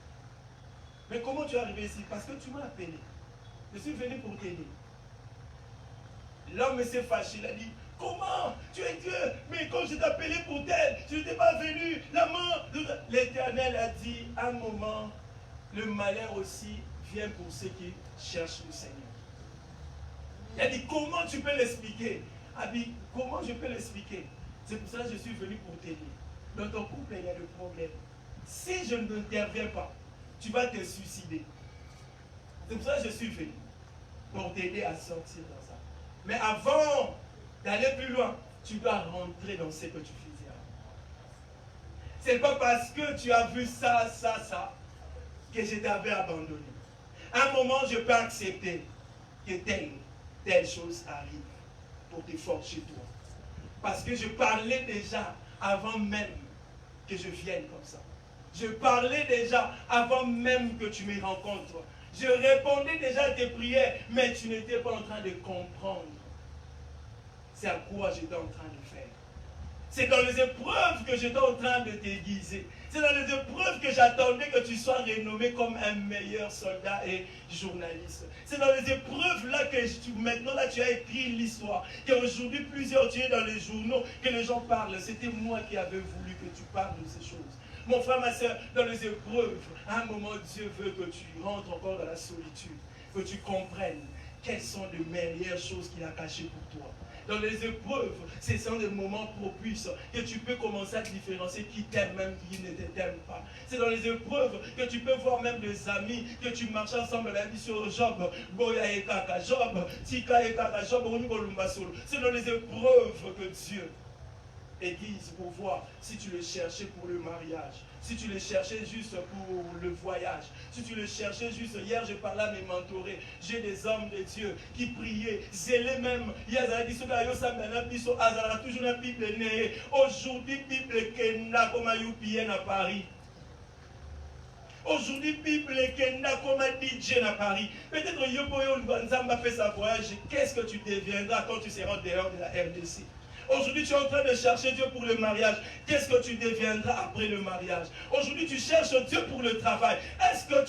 Mais comment tu es arrivé ici? Parce que tu m'as appelé. Je suis venu pour t'aider. L'homme s'est fâché, il a dit, comment? Tu es Dieu, mais quand je t'ai appelé pour tel, tu n'étais pas venu. La mort. L'Éternel a dit, à un moment, le malheur aussi vient pour ceux qui cherchent le Seigneur. Il a dit, comment tu peux l'expliquer? Abi, comment je peux l'expliquer? C'est pour ça que je suis venu pour t'aider. Dans ton couple, il y a des problèmes. Si je ne t'interviens pas, tu vas te suicider. C'est pour ça que je suis venu. Pour t'aider à sortir dans ça. Mais avant d'aller plus loin, tu dois rentrer dans ce que tu faisais avant. Ce n'est pas parce que tu as vu ça, que je t'avais abandonné. À un moment, je peux accepter que telle chose arrive pour te forger toi. Parce que je parlais déjà avant même que je vienne comme ça. Je parlais déjà avant même que tu me rencontres. Je répondais déjà à tes prières, mais tu n'étais pas en train de comprendre. C'est à quoi j'étais en train de faire. C'est dans les épreuves que j'étais en train de t'aiguiser. C'est dans les épreuves que j'attendais que tu sois renommé comme un meilleur soldat et journaliste. C'est dans les épreuves là que maintenant là tu as écrit l'histoire. Qu'aujourd'hui plusieurs tu es dans les journaux, que les gens parlent. C'était moi qui avais voulu que tu parles de ces choses. Mon frère, ma soeur, dans les épreuves, à un moment Dieu veut que tu rentres encore dans la solitude. Que tu comprennes quelles sont les meilleures choses qu'il a cachées pour toi. Dans les épreuves, ce sont des moments propices que tu peux commencer à différencier qui t'aime même qui ne t'aime pas. C'est dans les épreuves que tu peux voir même des amis que tu marches ensemble, la vie sur Job, Boya et Kaka, Job, Tika et Kaka, Job, c'est dans les épreuves que Dieu aiguise pour voir si tu le cherchais pour le mariage, si tu le cherchais juste pour le voyage, si tu le cherchais juste, hier je parlais à mes mentorés, j'ai des hommes de Dieu qui priaient, zélés même, toujours la Bible née, aujourd'hui Bible kenda comme à Paris. Aujourd'hui, Bible kenda comme DJ à Paris. Peut-être Yoboyo Nzamba fait sa voyage, qu'est-ce que tu deviendras quand tu seras dehors de la RDC? Aujourd'hui, tu es en train de chercher Dieu pour le mariage. Qu'est-ce que tu deviendras après le mariage? Aujourd'hui, tu cherches Dieu pour le travail. Qu'est-ce que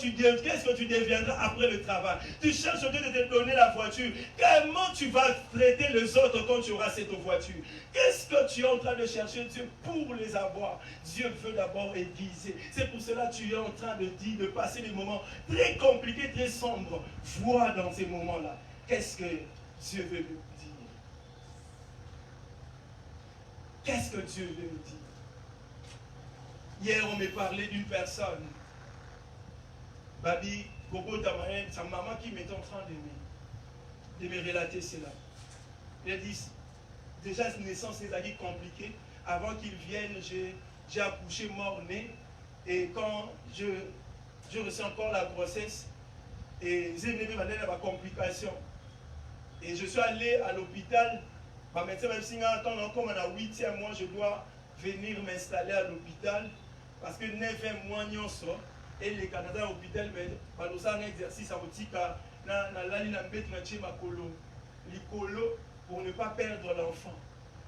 tu deviendras après le travail? Tu cherches Dieu de te donner la voiture. Comment tu vas traiter les autres quand tu auras cette voiture? Qu'est-ce que tu es en train de chercher Dieu pour les avoir? Dieu veut d'abord aiguiser. C'est pour cela que tu es en train de dire, de passer des moments très compliqués, très sombres. Vois dans ces moments-là, qu'est-ce que Dieu veut nous dire? Qu'est-ce que Dieu veut nous dire? Hier, on m'a parlé d'une personne. Babi, Gogo Tamayen, sa maman qui m'était en train de me relater cela. Elle dit, déjà, cette naissance, c'est compliqué. Avant qu'il vienne, j'ai accouché mort-né. Et quand j'ai reçu encore la grossesse et j'ai eu ma complication. Et je suis allé à l'hôpital. Ma médecin m'a dit comme on a 8e mois, je dois venir m'installer à l'hôpital parce que 9e mois, et les Canadiens à l'hôpital, mais c'est un exercice à l'hôpital. Pour ne pas perdre l'enfant.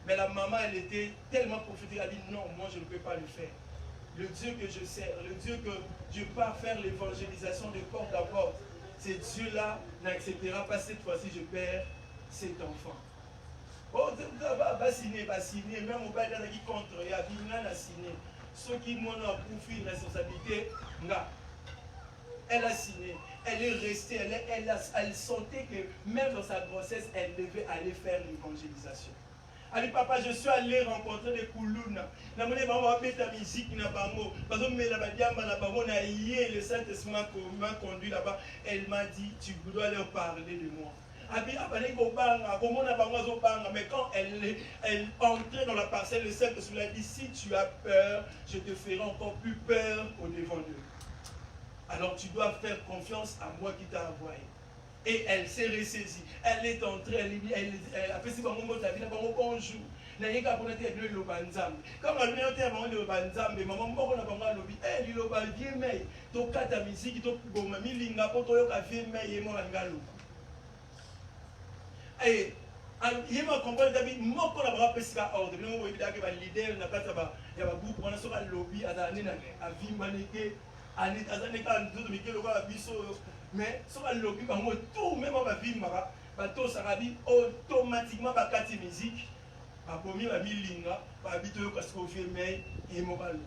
Mais la maman, elle était tellement prophétique, elle a dit non, moi je ne peux pas le faire. Le Dieu que je sers, le Dieu que je pars faire l'évangélisation de porte à porte, ce Dieu-là n'acceptera pas cette fois-ci, je perds cet enfant. Oh, va signer, même au bas qui contre, il y a bien signé. Ceux qui m'ont approuvé une responsabilité, elle a signé, elle est restée, elle sentait que même dans sa grossesse, elle devait aller faire l'évangélisation. Elle dit, papa, je suis allé rencontrer des Koulouna. Je suis allé faire la musique na bango. Parce que le Saint-Esprit m'a conduit là-bas. Elle m'a dit, tu dois leur parler de moi. Mais quand elle entrait dans la parcelle, le Saint-Esprit lui a dit, si tu as peur, je te ferai encore plus peur au devant d'eux. Alors tu dois faire confiance à moi qui t'a envoyé. Et elle s'est ressaisie. Elle est entrée, elle a fait si bonjour. Comme elle est le banzambe, maman moko na bango lobi, eh liloba vie mais to kata musique to goma milinga poto yo ka vie mais yemo ngalo. Eh yema comprendre dabi moko na ba pesika ordre, no yebida ke ba leader na kata ba ya ba groupe wana so ka lobby azani na avimba neke ani azani ka ndudu mikelo ka biso. Mais si on a lobby, tout même on va vivre, bateau sarabi automatiquement bakati musique, bapomi ba milinga, babito yo parce qu'on fait mais et mobile.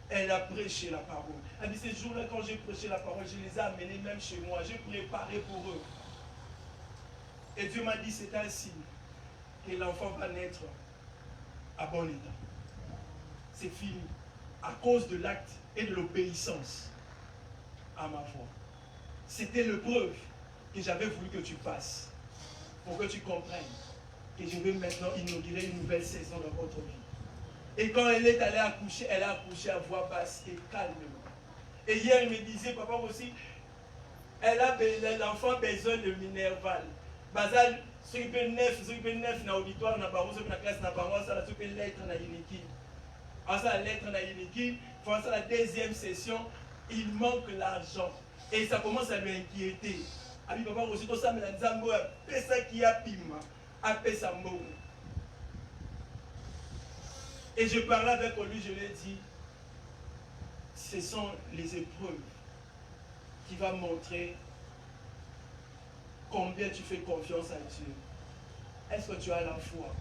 Elle a prêché la parole. Elle dit ces jours-là quand j'ai prêché la parole, je les ai amenés même chez moi, j'ai préparé pour eux. Et Dieu m'a dit c'est un signe que l'enfant va naître à bon état. C'est fini à cause de l'acte et de l'obéissance à ma foi. C'était le preuve que j'avais voulu que tu passes pour que tu comprennes que je vais maintenant inaugurer une nouvelle saison dans votre vie. Et quand elle est allée accoucher, elle a accouché à voix basse et calmement. Et hier, elle me disait, papa aussi, l'enfant a besoin de minerval. Basal, ce qui peut neuf dans l'auditoire, dans la classe, ça peut l'être dans l'unité. Ça l'être dans l'unité, ça la deuxième session, il manque l'argent. Et ça commence à m'inquiéter. Abi papa aussi tout ça mais la nzambo a pesa qui a pima, a pesa mbongo. Et je parlais avec lui, je lui ai dit, ce sont les épreuves qui vont montrer combien tu fais confiance à Dieu. Est-ce que tu as la foi?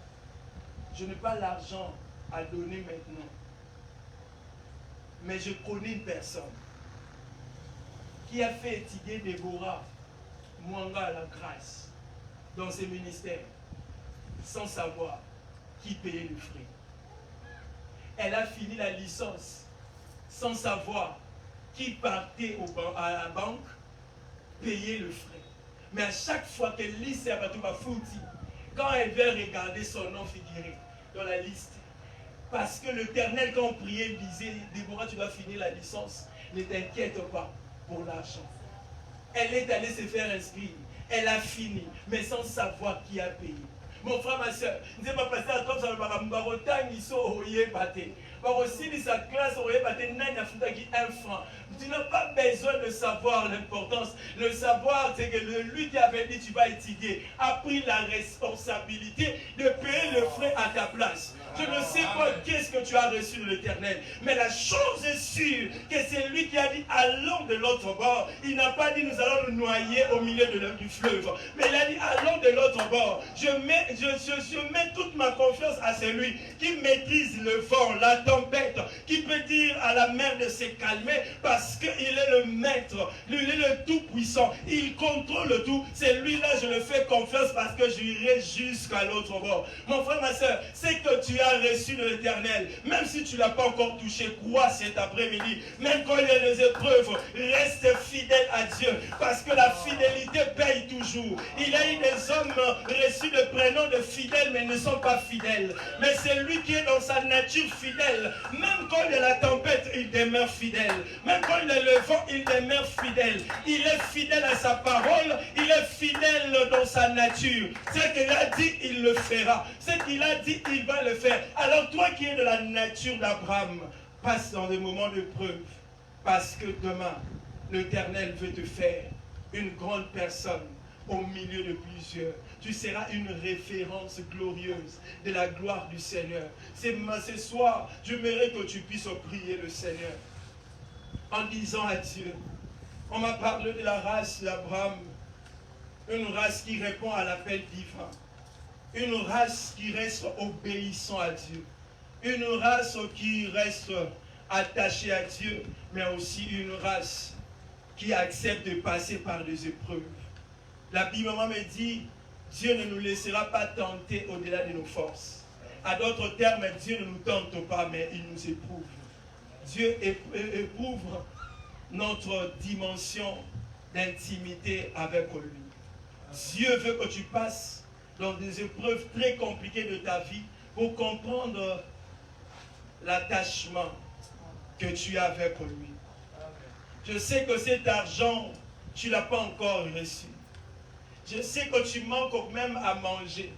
Je n'ai pas l'argent à donner maintenant. Mais je connais une personne qui a fait étudier Déborah Mwanga à la grâce dans ses ministères sans savoir qui payait le frais. Elle a fini la licence sans savoir qui partait à la banque payer le frais. Mais à chaque fois qu'elle lit quand elle vient regarder son nom figuré dans la liste, parce que l'Éternel, quand on priait, disait, Déborah, tu dois finir la licence, ne t'inquiète pas pour l'argent. Elle est allée se faire inscrire. Elle a fini, mais sans savoir qui a payé. Mon frère, ma soeur, ne sais pas passer à toi, ça va aussi sa classe, un franc. Tu n'as pas besoin de savoir l'importance. Le savoir, c'est que lui qui avait dit tu vas étudier a pris la responsabilité de payer le frais à ta place. Je ne sais pas qu'est-ce que tu as reçu de l'Éternel, mais la chose est sûre que c'est lui qui a dit allons de l'autre bord. Il n'a pas dit nous allons nous noyer au milieu du fleuve, mais il a dit allons de l'autre bord. Je mets toute ma confiance à celui qui maîtrise le vent, la tempête, qui peut dire à la mer de se calmer parce qu'il est le maître, lui il est le tout-puissant, il contrôle tout. C'est lui là, je le fais confiance parce que j'irai jusqu'à l'autre bord. Mon frère, ma soeur, c'est que tu as reçu de l'Éternel. Même si tu ne l'as pas encore touché, crois cet après-midi. Même quand il y a des épreuves, reste fidèle à Dieu. Parce que la fidélité paye toujours. Il y a eu des hommes reçus de prénom de fidèles, mais ne sont pas fidèles. Mais c'est lui qui est dans sa nature fidèle. Même quand il y a la tempête, il demeure fidèle. Même quand il y a le vent, il demeure fidèle. Il est fidèle à sa parole. Il est fidèle dans sa nature. Ce qu'il a dit, il le fera. Ce qu'il a dit, il va le faire. Alors toi qui es de la nature d'Abraham, passe dans des moments de preuve. Parce que demain, l'Éternel veut te faire une grande personne au milieu de plusieurs. Tu seras une référence glorieuse de la gloire du Seigneur. Ce soir, j'aimerais que tu puisses prier le Seigneur en disant à Dieu, on m'a parlé de la race d'Abraham, une race qui répond à l'appel divin, une race qui reste obéissant à Dieu, une race qui reste attachée à Dieu, mais aussi une race qui accepte de passer par des épreuves. La Bible me dit, Dieu ne nous laissera pas tenter au-delà de nos forces. À d'autres termes, Dieu ne nous tente pas, mais il nous éprouve. Dieu éprouve notre dimension d'intimité avec lui. Dieu veut que tu passes dans des épreuves très compliquées de ta vie pour comprendre l'attachement que tu as avec lui. Je sais que cet argent, tu ne l'as pas encore reçu. Je sais que tu manques même à manger.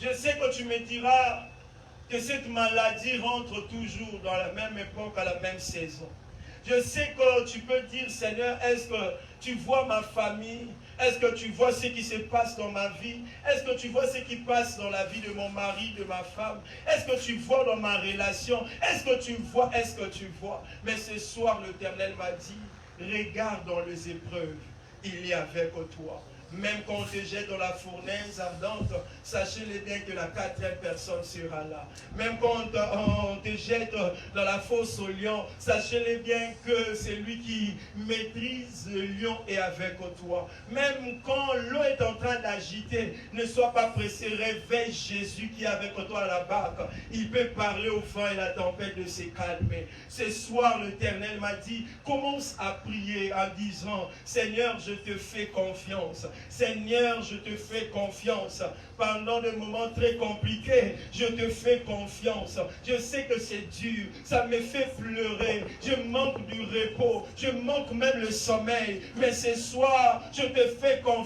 Je sais que tu me diras que cette maladie rentre toujours dans la même époque, à la même saison. Je sais que tu peux dire, Seigneur, est-ce que tu vois ma famille? Est-ce que tu vois ce qui se passe dans ma vie? Est-ce que tu vois ce qui passe dans la vie de mon mari, de ma femme? Est-ce que tu vois dans ma relation? Est-ce que tu vois? Est-ce que tu vois? Mais ce soir, l'Éternel m'a dit, regarde dans les épreuves, il y a avec toi. Même quand on te jette dans la fournaise ardente, sachez-le bien que la quatrième personne sera là. Même quand on te jette dans la fosse au lion, sachez-le bien que c'est lui qui maîtrise le lion est avec toi. Même quand l'eau est en train d'agiter, ne sois pas pressé, réveille Jésus qui est avec toi à la barque. Il peut parler au vent et la tempête de se calmer. Ce soir, l'Éternel m'a dit, commence à prier en disant, Seigneur, je te fais confiance. Seigneur, je te fais confiance. Pendant des moments très compliqués, je te fais confiance. Je sais que c'est dur, ça me fait pleurer. Je manque du repos, je manque même le sommeil. Mais ce soir, je te fais confiance.